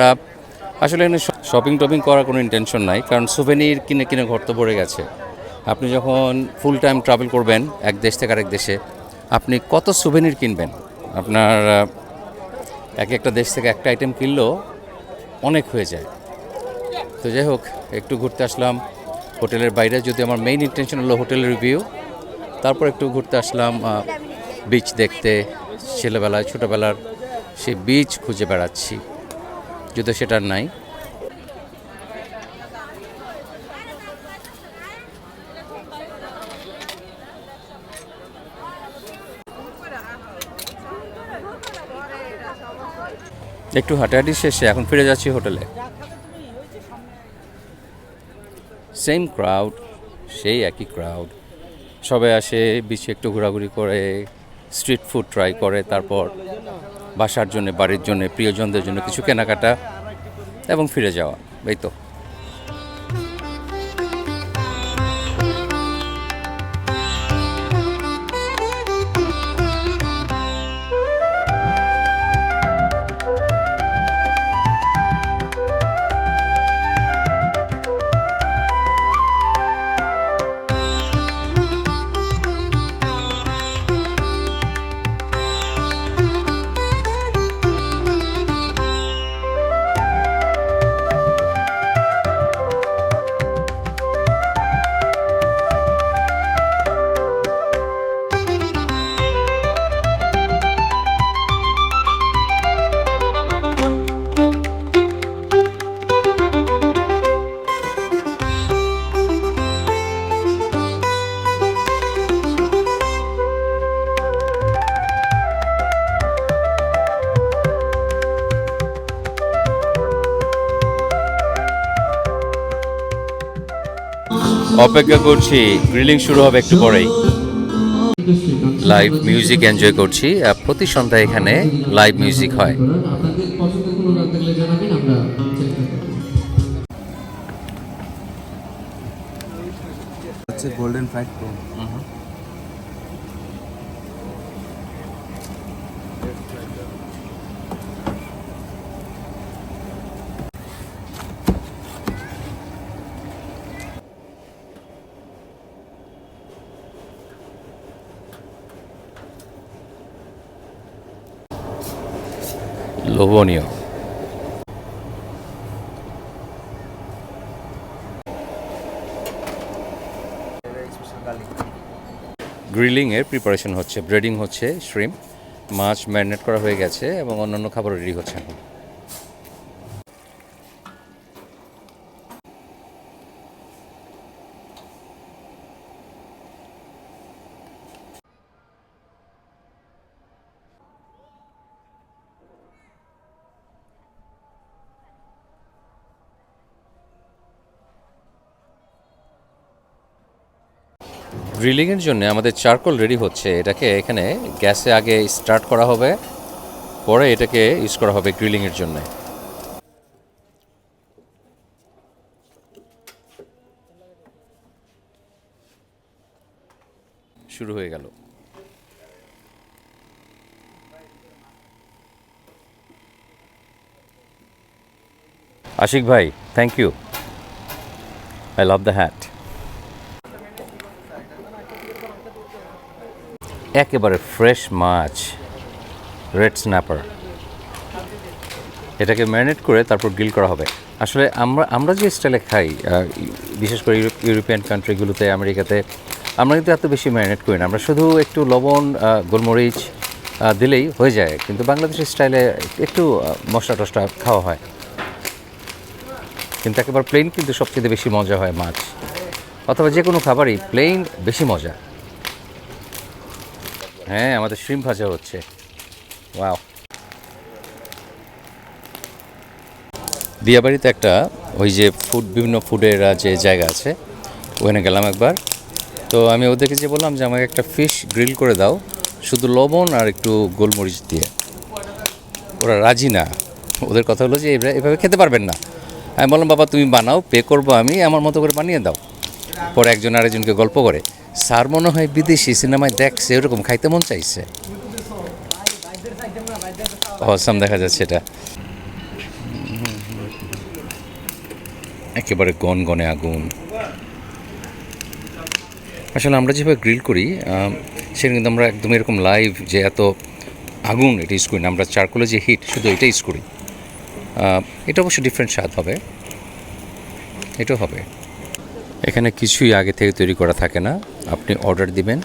আসলে এখানে শপিং টপিং করার কোনো ইন্টেনশন নাই, কারণ সুভেনির কিনে কিনে ঘর তো ভরে গেছে। আপনি যখন ফুল টাইম ট্রাভেল করবেন এক দেশ থেকে আরেক দেশে, আপনি কত সুভেনির কিনবেন? আপনার এক একটা দেশ থেকে একটা আইটেম কিনলেও অনেক হয়ে যায়। তো যাই হোক, একটু ঘুরতে আসলাম হোটেলের বাইরে, যদি আমার মেইন ইন্টেনশন হলো হোটেলের রিভিউ। তারপর একটু ঘুরতে আসলাম বিচ দেখতে, ছেলেবেলায় ছোটোবেলার সেই বিচ খুঁজে বেড়াচ্ছি, যদিও সেটা আর নাই। একটু হাঁটাহাঁটি শেষে এখন ফিরে যাচ্ছি হোটেলে। সেম ক্রাউড, সেই একই ক্রাউড, সবাই আসে বিচে একটু ঘোরাঘুরি করে, স্ট্রিট ফুড ট্রাই করে, তারপর বাসার জন্য, বাড়ির জন্য, প্রিয়জনদের জন্য কিছু কেনাকাটা এবং ফিরে যাওয়া। এই তো। অপেক্ষা করছি, গ্রিলিং শুরু হবে একটু পরেই। লাইভ মিউজিক এনজয় করছি। প্রতি সন্ধ্যায় এখানে লাইভ মিউজিক হয়।
Golden fried pro.
লোভনীয়। গ্রিলিংয়ের প্রিপারেশন হচ্ছে, ব্রেডিং হচ্ছে, শ্রিম্প মাছ ম্যারিনেট করা হয়ে গেছে এবং অন্যান্য খাবার রেডি হচ্ছে এখন। গ্রিলিংয়ের জন্য আমাদের চারকোল রেডি হচ্ছে। এটাকে এখানে গ্যাসে আগে স্টার্ট করা হবে, পরে এটাকে ইউজ করা হবে গ্রিলিংয়ের জন্য। শুরু হয়ে গেল। আশিক ভাই, thank you, I love the hat. একেবারে ফ্রেশ মাছ, রেড স্ন্যাপার, এটাকে ম্যারিনেট করে তারপর গ্রিল করা হবে। আসলে আমরা যে স্টাইলে খাই, বিশেষ করে ইউরোপিয়ান কান্ট্রিগুলোতে, আমেরিকাতে, আমরা কিন্তু এত বেশি ম্যারিনেট করি না। আমরা শুধু একটু লবণ, গোলমরিচ দিলেই হয়ে যায়, কিন্তু বাংলাদেশের স্টাইলে একটু মশলা টশলা খাওয়া হয়। কিন্তু একেবারে প্লেন কিন্তু সবচেয়ে বেশি মজা হয় মাছ, অথবা যে কোনো খাবারই প্লেন বেশি মজা। হ্যাঁ, আমাদের শ্রিম্প ভাজা হচ্ছে। ওয়াও। দিয়াবাড়িতে একটা ওই যে বিভিন্ন ফুডের যে জায়গা আছে, ওখানে গেলাম একবার। তো আমি ওদেরকে যে বললাম যে আমাকে একটা ফিশ গ্রিল করে দাও, শুধু লবণ আর একটু গোলমরিচ দিয়ে। ওরা রাজি না, ওদের কথা হলো যে এভাবে খেতে পারবেন না। আমি বললাম বাবা তুমি বানাও, পে করবো আমি, আমার মতো করে বানিয়ে দাও। পরে একজন আরেকজনকে গল্প করে, স্যার মনে হয় বিদেশি সিনেমায় দেখছে, এরকম খাইতে মন চাইছে। অসাম দেখা যাচ্ছে এটা। একেবারে গনগনে আগুন। আসলে আমরা যেভাবে গ্রিল করি সেটা কিন্তু আমরা একদম এরকম লাইভ যে এত আগুন এটা ইউজ করি না, আমরা চারকোলে যে হিট শুধু এটা ইউজ করি। এটা অবশ্য ডিফারেন্ট স্বাদ হবে, এটাও হবে। এখানে কিছুই আগে থেকে তৈরি করা থাকে না, আপনি অর্ডার দিবেন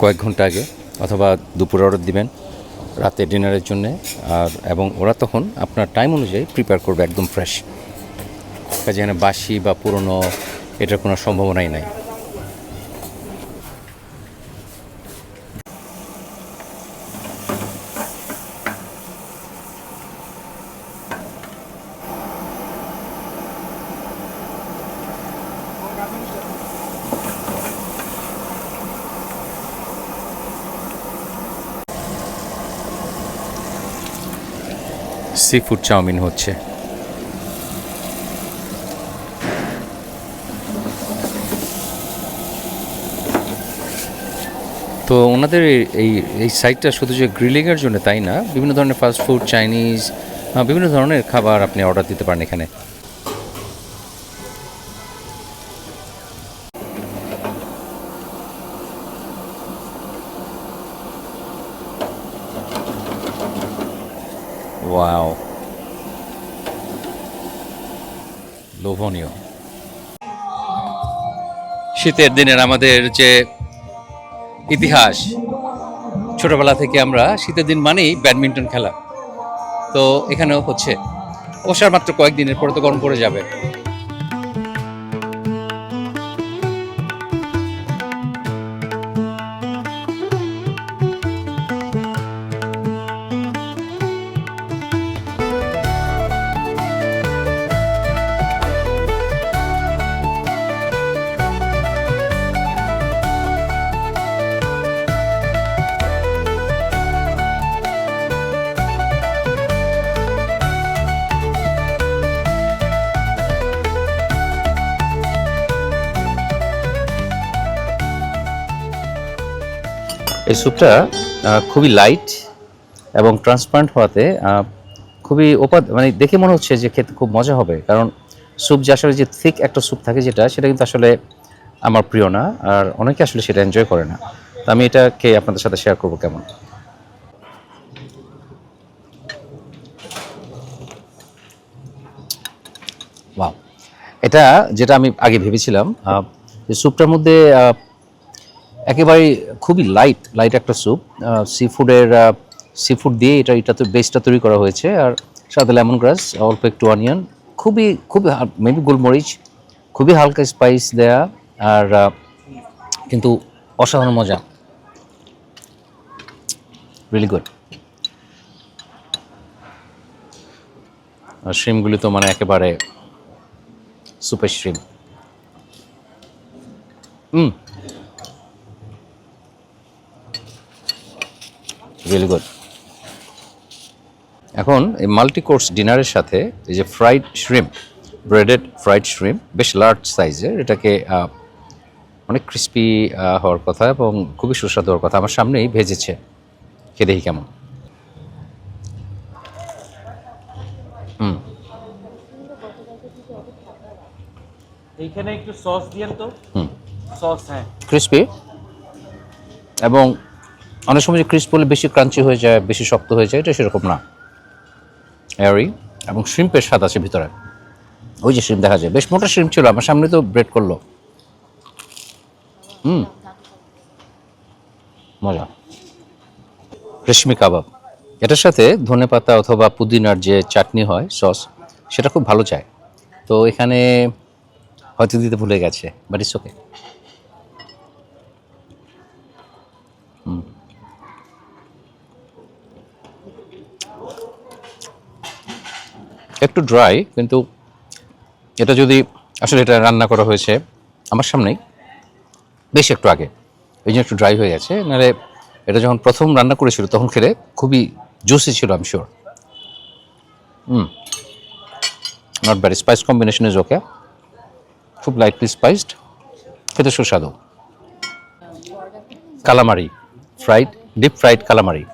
কয়েক ঘন্টা আগে, অথবা দুপুরে অর্ডার দিবেন রাতে ডিনারের জন্যে, এবং ওরা তখন আপনার টাইম অনুযায়ী প্রিপেয়ার করবে একদম ফ্রেশ। কাজে এখানে বাসি বা পুরনো এটার কোনো সম্ভাবনাই নাই। সি ফুড চাউমিন হচ্ছে। তো ওনাদের এই সাইটটা শুধু যে গ্রিলিংয়ের জন্য তাই না, বিভিন্ন ধরনের ফাস্ট ফুড, চাইনিজ, বিভিন্ন ধরনের খাবার আপনি অর্ডার দিতে পারেন এখানে। ওয়াও, লোভনীয়। শীতের দিনের আমাদের যে ইতিহাস, ছোটবেলা থেকে আমরা শীতের দিন মানেই ব্যাডমিন্টন খেলা, তো এখানেও হচ্ছে। অবসর মাত্র কয়েকদিনের পরে তো গরম পড়ে যাবে। এই স্যুপটা খুবই লাইট এবং ট্রান্সপারেন্ট হওয়াতে খুবই মানে দেখে মনে হচ্ছে যে খেতে খুব মজা হবে, কারণ স্যুপ যে আসলে যে থিক একটা স্যুপ থাকে সেটা কিন্তু আসলে আমার প্রিয় না, আর অনেকে আসলে সেটা এনজয় করে না। তো আমি এটাকে আপনাদের সাথে শেয়ার করবো কেমন। ওয়াও, এটা যেটা আমি আগে ভেবেছিলাম যে স্যুপটার মধ্যে একেবারে খুবই লাইট একটা স্যুপ, সি ফুড দিয়ে এটা তো বেসটা তৈরি করা হয়েছে, আর সাথে লেমন গ্রাস, অল্প একটু অনিয়ন, খুবই মেবি গোলমরিচ, খুবই হালকা স্পাইস দেয়া, আর কিন্তু অসাধারণ মজা, রিয়েলি গুড। আর শ্রিমগুলি তো মানে একেবারে সুপার শ্রিম। Really good. এখন এই মাল্টি কোর্স ডিনারের সাথে এই যে fried shrimp, braided fried shrimp, বেশ লার্জ সাইজের, এটাকে অনেক ক্রিস্পি হওয়ার কথা এবং খুবই সুস্বাদু হওয়ার কথা। আমার সামনেই ভেজেছে, খেয়ে দেখি কেমন।
এইখানে একটু সস দিয়েন তো। সস, হ্যাঁ,
ক্রিস্পি, এবং অনেক সময় যে ক্রিস্প বলে বেশি ক্রাঞ্চি হয়ে যায়, বেশি শক্ত হয়ে যায়, এটা সেরকম না, এয়ারি, এবং শ্রিম্পের স্বাদ আছে ভিতরে। ওই যে শ্রিম্প দেখা যায়, বেশ মোটা শ্রিম্প ছিল, আমার সামনে তো ব্রেড করলো। মজা। রেশমি কাবাব, এটার সাথে ধনেপাতা অথবা পুদিনার যে চাটনি হয়, সস, সেটা খুব ভালো যায়। তো এখানে হয়তো দিতে ভুলে গেছে, বাট ইটস ওকে। একটু ড্রাই, কিন্তু এটা যদি আসলে এটা রান্না করা হয়েছে আমার সামনেই বেশ একটু আগে, এই জন্য একটু ড্রাই হয়ে গেছে, নাহলে এটা যখন প্রথম রান্না করেছিল তখন খেলে খুবই জুসি ছিল, আমি sure. Not bad, spice combination is okay, খুব লাইটলি স্পাইসড, খেতে সুস্বাদু। কালামারি, ডিপ ফ্রাইড কালামারি,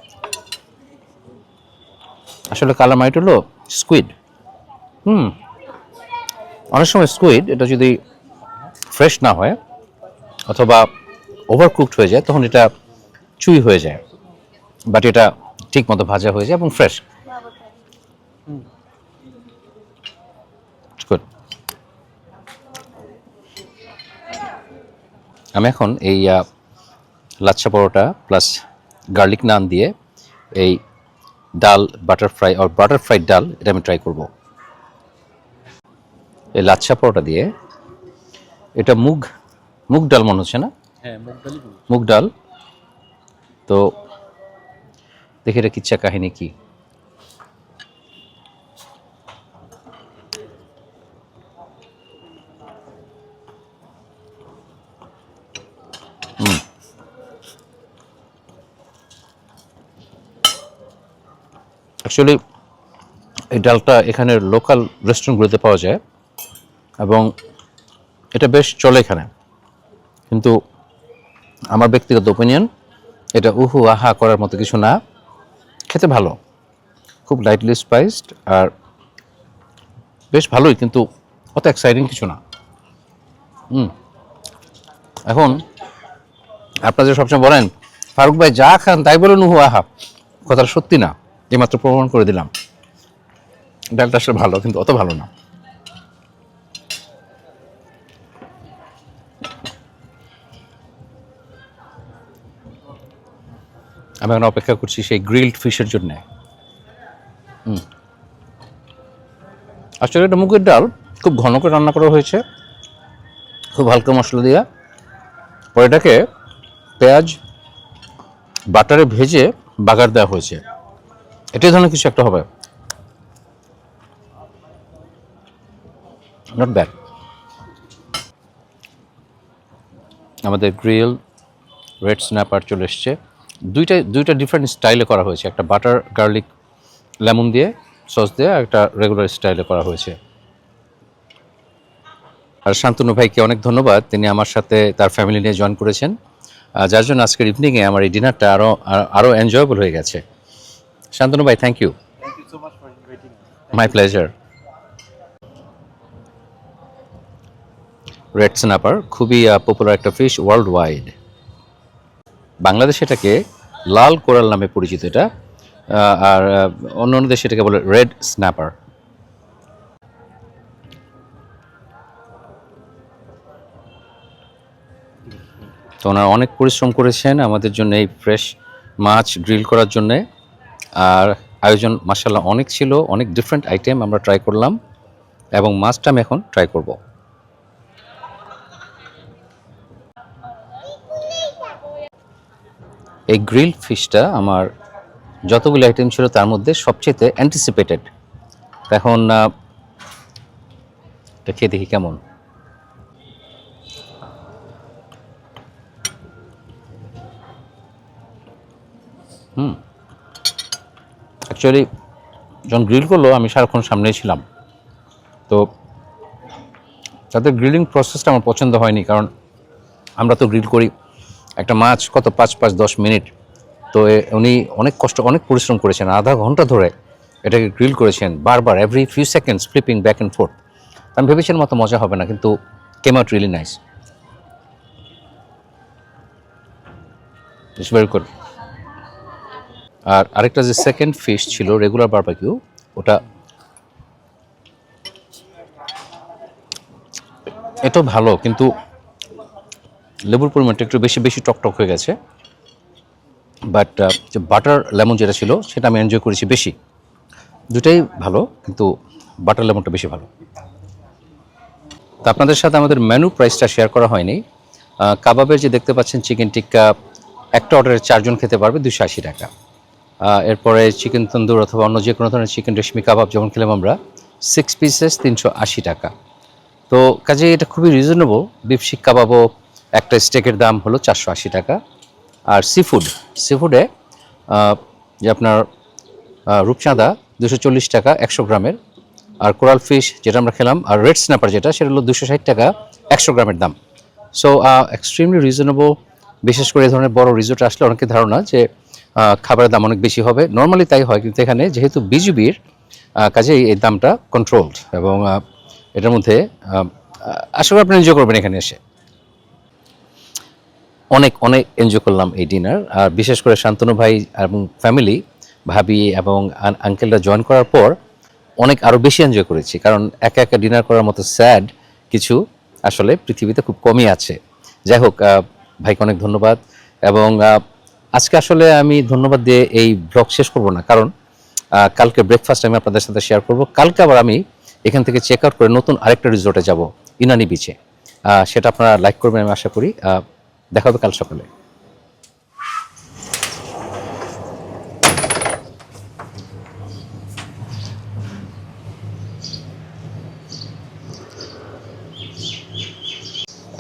আসলে কালামাইট হলো স্কুইড। অনেক সময় স্কুইড এটা যদি ফ্রেশ না হয় অথবা ওভারকুকড হয়ে যায় তখন এটা চুই হয়ে যায়, বাট এটা ঠিক মতো ভাজা হয়ে যায় এবং ফ্রেশ। গুড। আমি এখন এই লাচ্ছা পরোটা প্লাস গার্লিক নান দিয়ে এই ডাল বাটারফ্রাই আর বাটারফ্রাইড ডাল এটা আমি ট্রাই করব। এই লাচ্ছা পরোটা দিয়ে এটা মুগ ডাল মনে হচ্ছে না?
হ্যাঁ,
মুগ ডাল। তো দেখি এটা কিচ্ছা কাহিনী কি। অ্যাকচুয়ালি এই ডালটা এখানের লোকাল রেস্টুরেন্টগুলোতে পাওয়া যায় এবং এটা বেশ চলে এখানে, কিন্তু আমার ব্যক্তিগত ওপিনিয়ন এটা উহু আহা করার মতো কিছু না। খেতে ভালো, খুব লাইটলি স্পাইসড আর বেশ ভালোই, কিন্তু অত এক্সাইটিং কিছু না। এখন আপনারা যে সবসময় বলেন ফারুক ভাই যা খান তাই বলেন উহু আহা, কথাটা সত্যি না, এইমাত্র প্রমাণ করে দিলাম। ডালটা আসলে ভালো, কিন্তু অত ভালো না। আমি এখন অপেক্ষা করছি সেই গ্রিলড ফিশের জন্য। আসলে এটা মুগের ডাল খুব ঘন করে রান্না করা হয়েছে, খুব হালকা মশলা দিয়া, পরে এটাকে পেঁয়াজ বাটারে ভেজে বাগার দেওয়া হয়েছে। এটাই ধরনের কিছু একটা হবে, নট ব্যাড। আমাদের গ্রিল রেড স্ন্যাপার চলে এসছে। দুইটা ডিফারেন্ট স্টাইলে করা হয়েছে, একটা বাটার গার্লিক লেমন দিয়ে সস দিয়ে, একটা রেগুলার স্টাইলে করা হয়েছে। আর শান্তনু ভাইকে অনেক ধন্যবাদ, তিনি আমার সাথে তার ফ্যামিলি নিয়ে জয়েন করেছেন, যার জন্য আজকের ইভিনিংয়ে আমার এই ডিনারটা আরও এনজয়েবল হয়ে গেছে। শান্তনু ভাই, thank you. My pleasure. Red snapper খুবই পপুলার একটা ফিশ ওয়ার্ল্ড ওয়াইড। বাংলাদেশে এটাকে লাল কোরাল নামে পরিচিত এটা, আর অন্য অন্য দেশে এটাকে বলে রেড স্ন্যাপার। তো ওনারা অনেক পরিশ্রম করেছেন আমাদের জন্য এই ফ্রেশ মাছ গ্রিল করার জন্যে, আর আয়োজন মাশাআল্লাহ অনেক ছিল, অনেক ডিফারেন্ট আইটেম আমরা ট্রাই করলাম এবং মাছটা আমি এখন ট্রাই করব। এই গ্রিল ফিশটা আমার যতগুলো আইটেম ছিল তার মধ্যে সবচেয়ে অ্যান্টিসিপেটেড। এখন এটা খেয়ে দেখি কেমন। অ্যাকচুয়ালি যখন গ্রিল করলো আমি সারাক্ষণ সামনেই ছিলাম, তো তাদের গ্রিলিং প্রসেসটা আমার পছন্দ হয়নি, কারণ আমরা তো গ্রিল করি একটা মাছ কত 5-10 মিনিট, তো উনি অনেক কষ্ট অনেক পরিশ্রম করেছেন, আধা ঘন্টা ধরে এটাকে গ্রিল করেছেন বারবার, every few seconds flipping back and forth. আমি ভেবেছিলাম মতো মজা হবে না, কিন্তু came out really nice, it's very good. আর আরেকটা যে সেকেন্ড ফিশ ছিল রেগুলার বারবিকিউ, ওটা এটাও ভালো, কিন্তু লেবুর পরিমাণটা একটু বেশি টকটক হয়ে গেছে, বাট যে বাটার লেমন যেটা ছিল সেটা আমি এনজয় করেছি বেশি। দুটাই ভালো, কিন্তু বাটার লেমনটা বেশি ভালো। তো আপনাদের সাথে আমাদের মেনু প্রাইসটা শেয়ার করা হয়নি। কাবাবের যে দেখতে পাচ্ছেন চিকেন টিক্কা, একটা অর্ডারে 4 জন খেতে পারবে, 280 টাকা। এরপরে চিকেন তন্দুর অথবা অন্য যে কোনো ধরনের চিকেন রেশমি কাবাব যখন খেলাম আমরা 6 পিসেস 380 টাকা। তো কাজে এটা খুবই রিজনেবল। বিফ শিক কাবাবও একটা স্টেকের দাম হলো 480 টাকা। আর সিফুডে যে আপনার রূপচাঁদা 240 টাকা 100 গ্রামের, আর কোরাল ফিশ যেটা আমরা খেলাম, আর রেড স্ন্যাপার যেটা সেটা হলো 260 টাকা 100 গ্রামের দাম। So extremely reasonable. বিশেষ করে এই ধরনের বড় রিসোর্টে আসলে অনেকের ধারণা যে খাবারের দাম অনেক বেশি হবে, নর্মালি তাই হয়, কিন্তু এখানে যেহেতু বিজিবির কাজেই এই দামটা কন্ট্রোলড, এবং এটার মধ্যে আশা করি আপনি এনজয় করবেন এখানে এসে। অনেক অনেক এনজয় করলাম এই ডিনার, আর বিশেষ করে শান্তনু ভাই এবং ফ্যামিলি, ভাবি এবং আঙ্কেলরা জয়েন করার পর অনেক আরও বেশি এনজয় করেছি, কারণ একা একা ডিনার করার মতো স্যাড কিছু আসলে পৃথিবীতে খুব কমই আছে। যাই হোক, ভাইকে অনেক ধন্যবাদ, এবং আজকে আসলে আমি ধন্যবাদ দিয়ে এই ব্লগ শেষ করব না, কারণ কালকে ব্রেকফাস্ট আমি আপনাদের সাথে শেয়ার করব। কালকে আবার আমি এখান থেকে চেক আউট করে নতুন আরেকটা রিসোর্টে যাব, ইনানি বিচে। সেটা আপনারা লাইক করবেন আমি আশা করি। দেখা হবে কাল সকালে।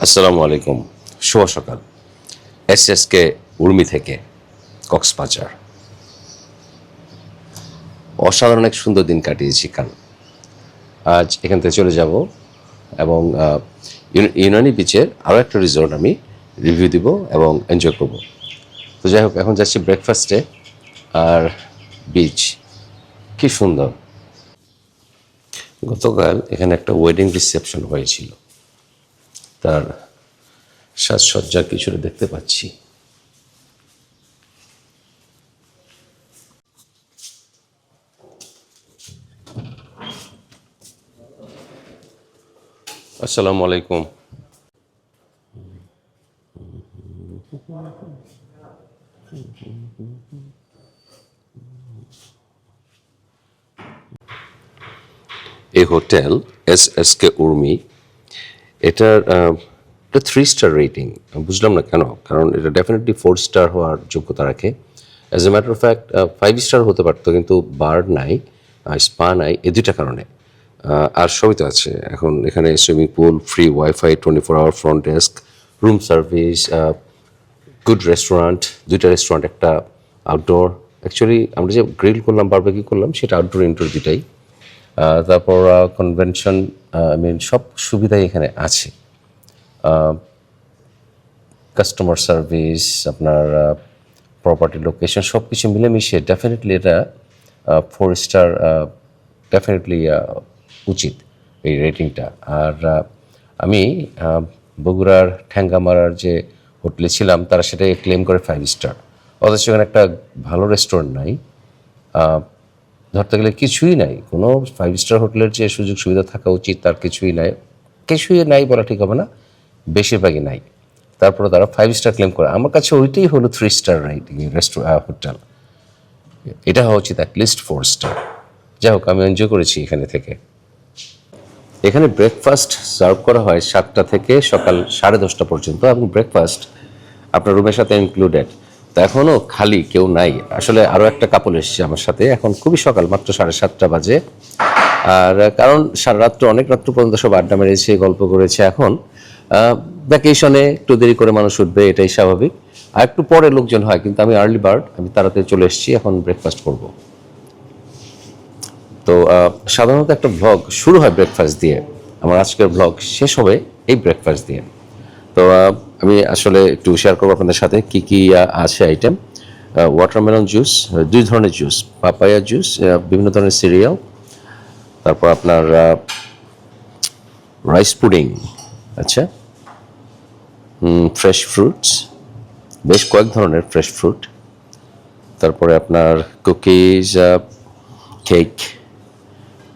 আসসালামু আলাইকুম, শুভ সকাল। এসএসকে উর্মি থেকে কক্সবাজার। অসাধারণ এক সুন্দর দিন কাটিয়েছি কাল। আজ এখান থেকে চলে যাব এবং ইউনানি বিচের আরও একটা রিসোর্ট আমি রিভিউ দিব এবং এনজয় করব। তো যাই হোক, এখন যাচ্ছি ব্রেকফাস্টে। আর বিচ কি সুন্দর। গতকাল এখানে একটা ওয়েডিং রিসেপশন হয়েছিল, তার সাজসজ্জার কিছুটা দেখতে পাচ্ছি। আসসালামু আলাইকুম। এই হোটেল এসএসকে উর্মি, এটার 3 স্টার রেটিং। বুঝলাম না কেন, কারণ এটা ডেফিনেটলি 4 স্টার হওয়ার যোগ্যতা রাখে। As a matter of fact 5 star হতে পারতো, কিন্তু বার নাই, স্পা নাই, এই দুইটা কারণে। আর সবই তো আছে এখন এখানে, swimming pool, free wifi, 24 hour front desk, room service, good restaurant, 2টা রেস্টুরেন্ট, একটা আউটডোর। অ্যাকচুয়ালি আমরা যে গ্রিল করলাম, বারবেকিউ করলাম, সেটা আউটডোর ইনডোর দুটাই। তারপর কনভেনশন, সব সুবিধাই এখানে আছে। কাস্টমার সার্ভিস, আপনার প্রপার্টি লোকেশন, সব কিছু মিলেমিশে ডেফিনেটলি এটা 4 স্টার ডেফিনেটলি উচিত এই রেটিংটা। আর আমি বগুড়ার ঠ্যাঙ্গামারার যে হোটেলে ছিলাম, তারা সেটাকে ক্লেম করে 5 স্টার, অথচ এখানে একটা ভালো রেস্টুরেন্ট নাই, ধরতে গেলে কিছুই নাই। কোনো 5 স্টার হোটেলের যে সুযোগ সুবিধা থাকা উচিত তার কিছুই নাই। কিছুই নাই বলা ঠিক হবে না, বেশিরভাগই নাই। তারপরে তারা 5 স্টার ক্লেম করে। আমার কাছে ওইটাই হলো 3 স্টার রেটিং হোটেল। এটা হওয়া উচিত অ্যাটলিস্ট 4 স্টার। যাই হোক, আমি এনজয় করেছি এখানে থেকে। এখানে ব্রেকফাস্ট সার্ভ করা হয় 7টা থেকে সকাল 10:30 পর্যন্ত, এবং ব্রেকফাস্ট আপনার রুমের সাথে ইনক্লুডেড। তো এখনও খালি কেউ নাই। আসলে আরও একটা কাপল এসেছে আমার সাথে, এখন খুবই সকাল, মাত্র 7:30 বাজে। আর কারণ সারা রাত্র, অনেক রাত্র পর্যন্ত সব আড্ডা মেরেছে, গল্প করেছে। এখন ভ্যাকেশনে একটু দেরি করে মানুষ উঠবে, এটাই স্বাভাবিক। আর একটু পরে লোকজন হয়, কিন্তু আমি আর্লি বার্ড, আমি তাড়াতাড়ি চলে এসেছি, এখন ব্রেকফাস্ট করব। তো সাধারণত একটা ব্লগ শুরু হয় ব্রেকফাস্ট দিয়ে, আমার আজকের ব্লগ শেষ হবে এই ব্রেকফাস্ট দিয়ে। তো আমি আসলে একটু শেয়ার করবো আপনাদের সাথে কি কি আছে আইটেম। ওয়াটারমেলন জুস, 2 ধরনের জুস, পাপায়া জুস, বিভিন্ন ধরনের সিরিয়াল, তারপর আপনার রাইস পুডিং, আচ্ছা, ফ্রেশ ফ্রুটস, বেশ কয়েক ধরনের ফ্রেশ ফ্রুট, তারপরে আপনার কুকিজ, কেক,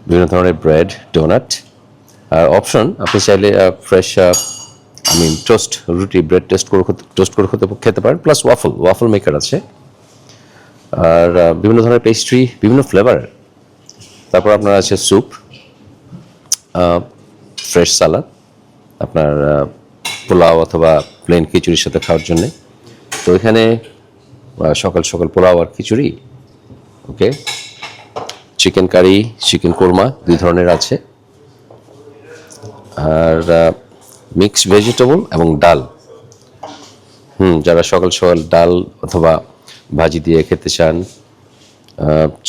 বিভিন্ন ধরনের ব্রেড, ডোনাট। আর অপশন, আপনি চাইলে ফ্রেশ টোস্ট, রুটি, ব্রেড টোস্ট করে খেতে পারেন, প্লাস ওয়াফল মেকার আছে। আর বিভিন্ন ধরনের পেস্ট্রি, বিভিন্ন ফ্লেভারের। তারপর আপনার আছে স্যুপ, ফ্রেশ সালাদ, আপনার পোলাও অথবা প্লেন খিচুড়ির সাথে খাওয়ার জন্যে। তো এখানে সকাল সকাল পোলাও আর খিচুড়ি, ওকে। চিকেন কারি, চিকেন কোরমা 2 ধরনের আছে। আর মিক্স ভেজিটেবল এবং ডাল। যারা সকাল সকাল ডাল অথবা ভাজি দিয়ে খেতে চান।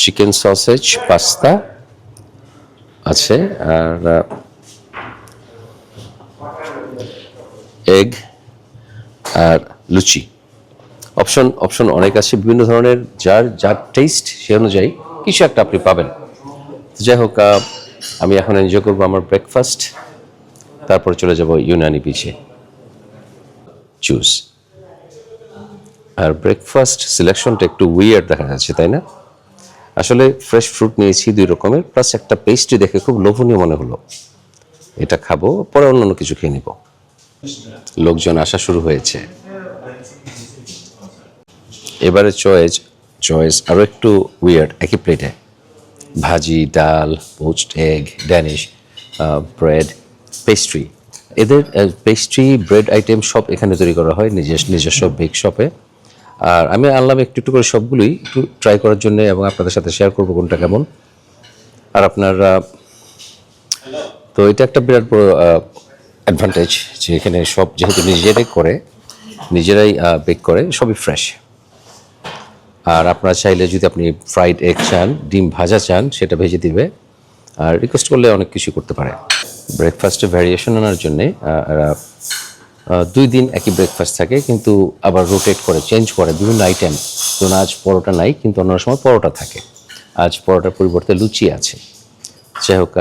চিকেন সসেজ, পাস্তা আছে। আর এগ আর লুচি, অপশন অনেক আছে বিভিন্ন ধরনের, যার টেস্ট সে অনুযায়ী কিছু একটা আপনি পাবেন। যাই হোক, আমি এখন এনজয় করবো আমার ব্রেকফাস্ট, তারপর চলে যাব ইউনানি বিচে। জুস আর ব্রেকফাস্ট সিলেকশনটা একটু উইয়ার্ড দেখা যাচ্ছে, তাই না? আসলে ফ্রেশ ফ্রুট নিয়েছি 2 রকমের, প্লাস একটা পেস্ট্রি দেখে খুব লোভনীয় মনে হলো, এটা খাবো, পরে অন্যান্য কিছু খেয়ে নিব। লোকজন আসা শুরু হয়েছে। এবারে চয়েস আরও একটু উইয়ার্ড, একই প্লেটে ভাজি, ডাল, poached egg, Danish, bread, pastry. এদের পেস্ট্রি, ব্রেড আইটেম সব এখানে তৈরি করা হয় নিজস্ব বেক শপে। আর আমি আনলাম একটু একটু করে সবগুলোই একটু ট্রাই করার জন্য, এবং আপনাদের সাথে শেয়ার করবো কোনটা কেমন। আর আপনারা তো এটা একটা বিরাট বড় অ্যাডভান্টেজ যে এখানে সব যেহেতু নিজেরাই বেক করে, সবই ফ্রেশ। আর আপনারা চাইলে যদি আপনি ফ্রাইড এগ চান, ডিম ভাজা চান, সেটা ভেজে দিবে। আর রিকোয়েস্ট করলে অনেক কিছু করতে পারে। ব্রেকফাস্টে ভ্যারিয়েশন আনার জন্যে 2 দিন একই ব্রেকফাস্ট থাকে, কিন্তু আবার রোটেট করে, চেঞ্জ করে বিভিন্ন আইটেম। ধরুন আজ পরোটা নাই, কিন্তু অন্য সময় পরোটা থাকে। আজ পরোটার পরিবর্তে লুচি আছে। যাই হোক,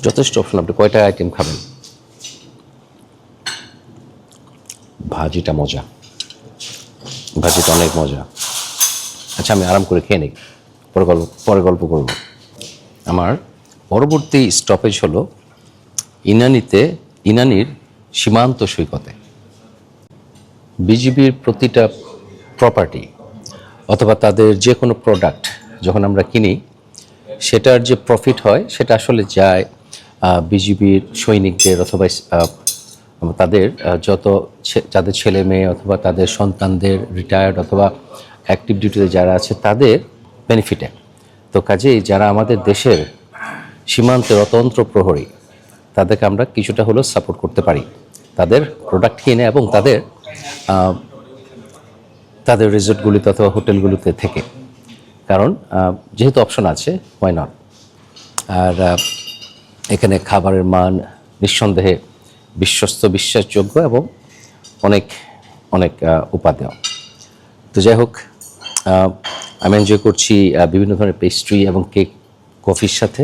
যথেষ্ট অপশন। আপনি কয়টা আইটেম খাবেন? ভাজিটা অনেক মজা। আচ্ছা, আমি আরাম করে খেয়ে নিই, পরে গল্প করব। আমার পরবর্তী স্টপেজ হলো ইনানির সীমান্ত সৈকতে। বিজিবির প্রতিটা প্রপার্টি অথবা তাদের যে কোনো প্রোডাক্ট যখন আমরা কিনি, সেটার যে প্রফিট হয় সেটা আসলে যায় বিজিবির সৈনিকদের অথবা তাদের যাদের ছেলে মেয়ে অথবা তাদের সন্তানদের, রিটায়ার্ড অথবা অ্যাক্টিভ ডিউটিতে যারা আছে তাদের বেনিফিটে। তো কাজেই যারা আমাদের দেশের সীমান্তের অতন্ত্র প্রহরী, তাদেরকে আমরা কিছুটা হলেও সাপোর্ট করতে পারি তাদের প্রোডাক্ট কিনে, এবং তাদের রিসোর্টগুলিতে অথবা হোটেলগুলোতে থেকে। কারণ যেহেতু অপশন আছে, হোয়াই নট। আর এখানে খাবারের মান নিঃসন্দেহে বিশ্বস্ত, বিশ্বাসযোগ্য এবং অনেক অনেক উপাদেয়। তো যাই হোক, আমি এনজয় করছি বিভিন্ন ধরনের পেস্ট্রি এবং কেক কফির সাথে।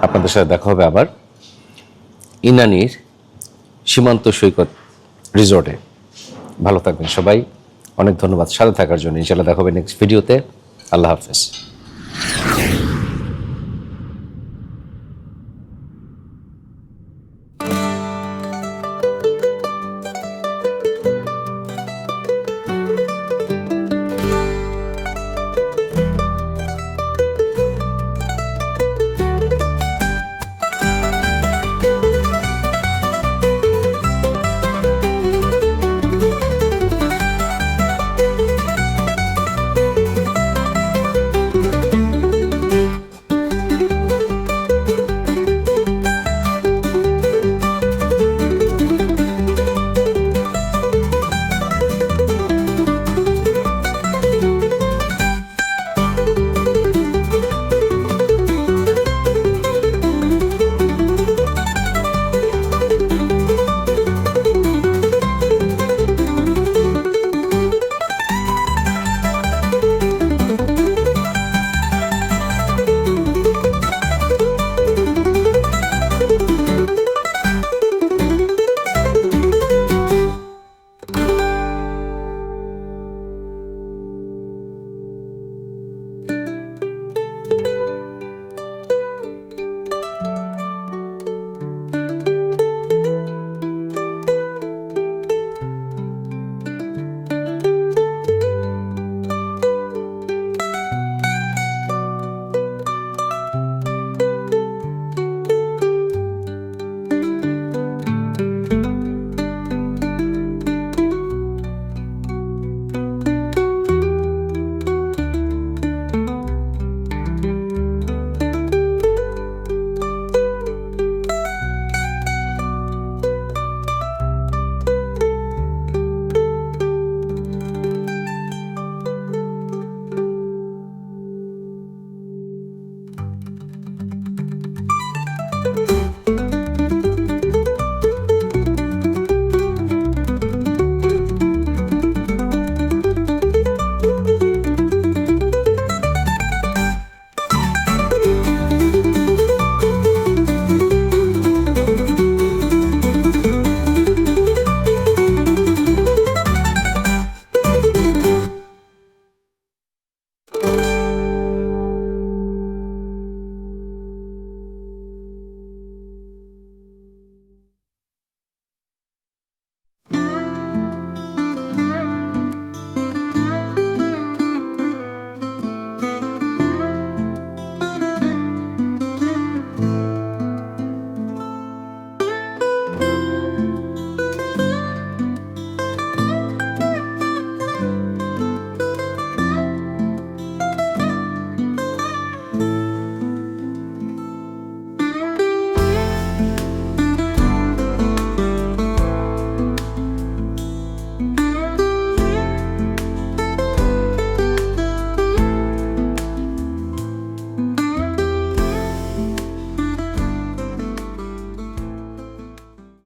আপনাদের সাথে দেখা হবে আবার ইনানির সীমান্ত সৈকত রিসোর্টে। ভালো থাকবেন সবাই, অনেক ধন্যবাদ সাথে থাকার জন্য। ইনশাআল্লাহ দেখা হবে নেক্সট ভিডিওতে। আল্লাহ হাফেজ।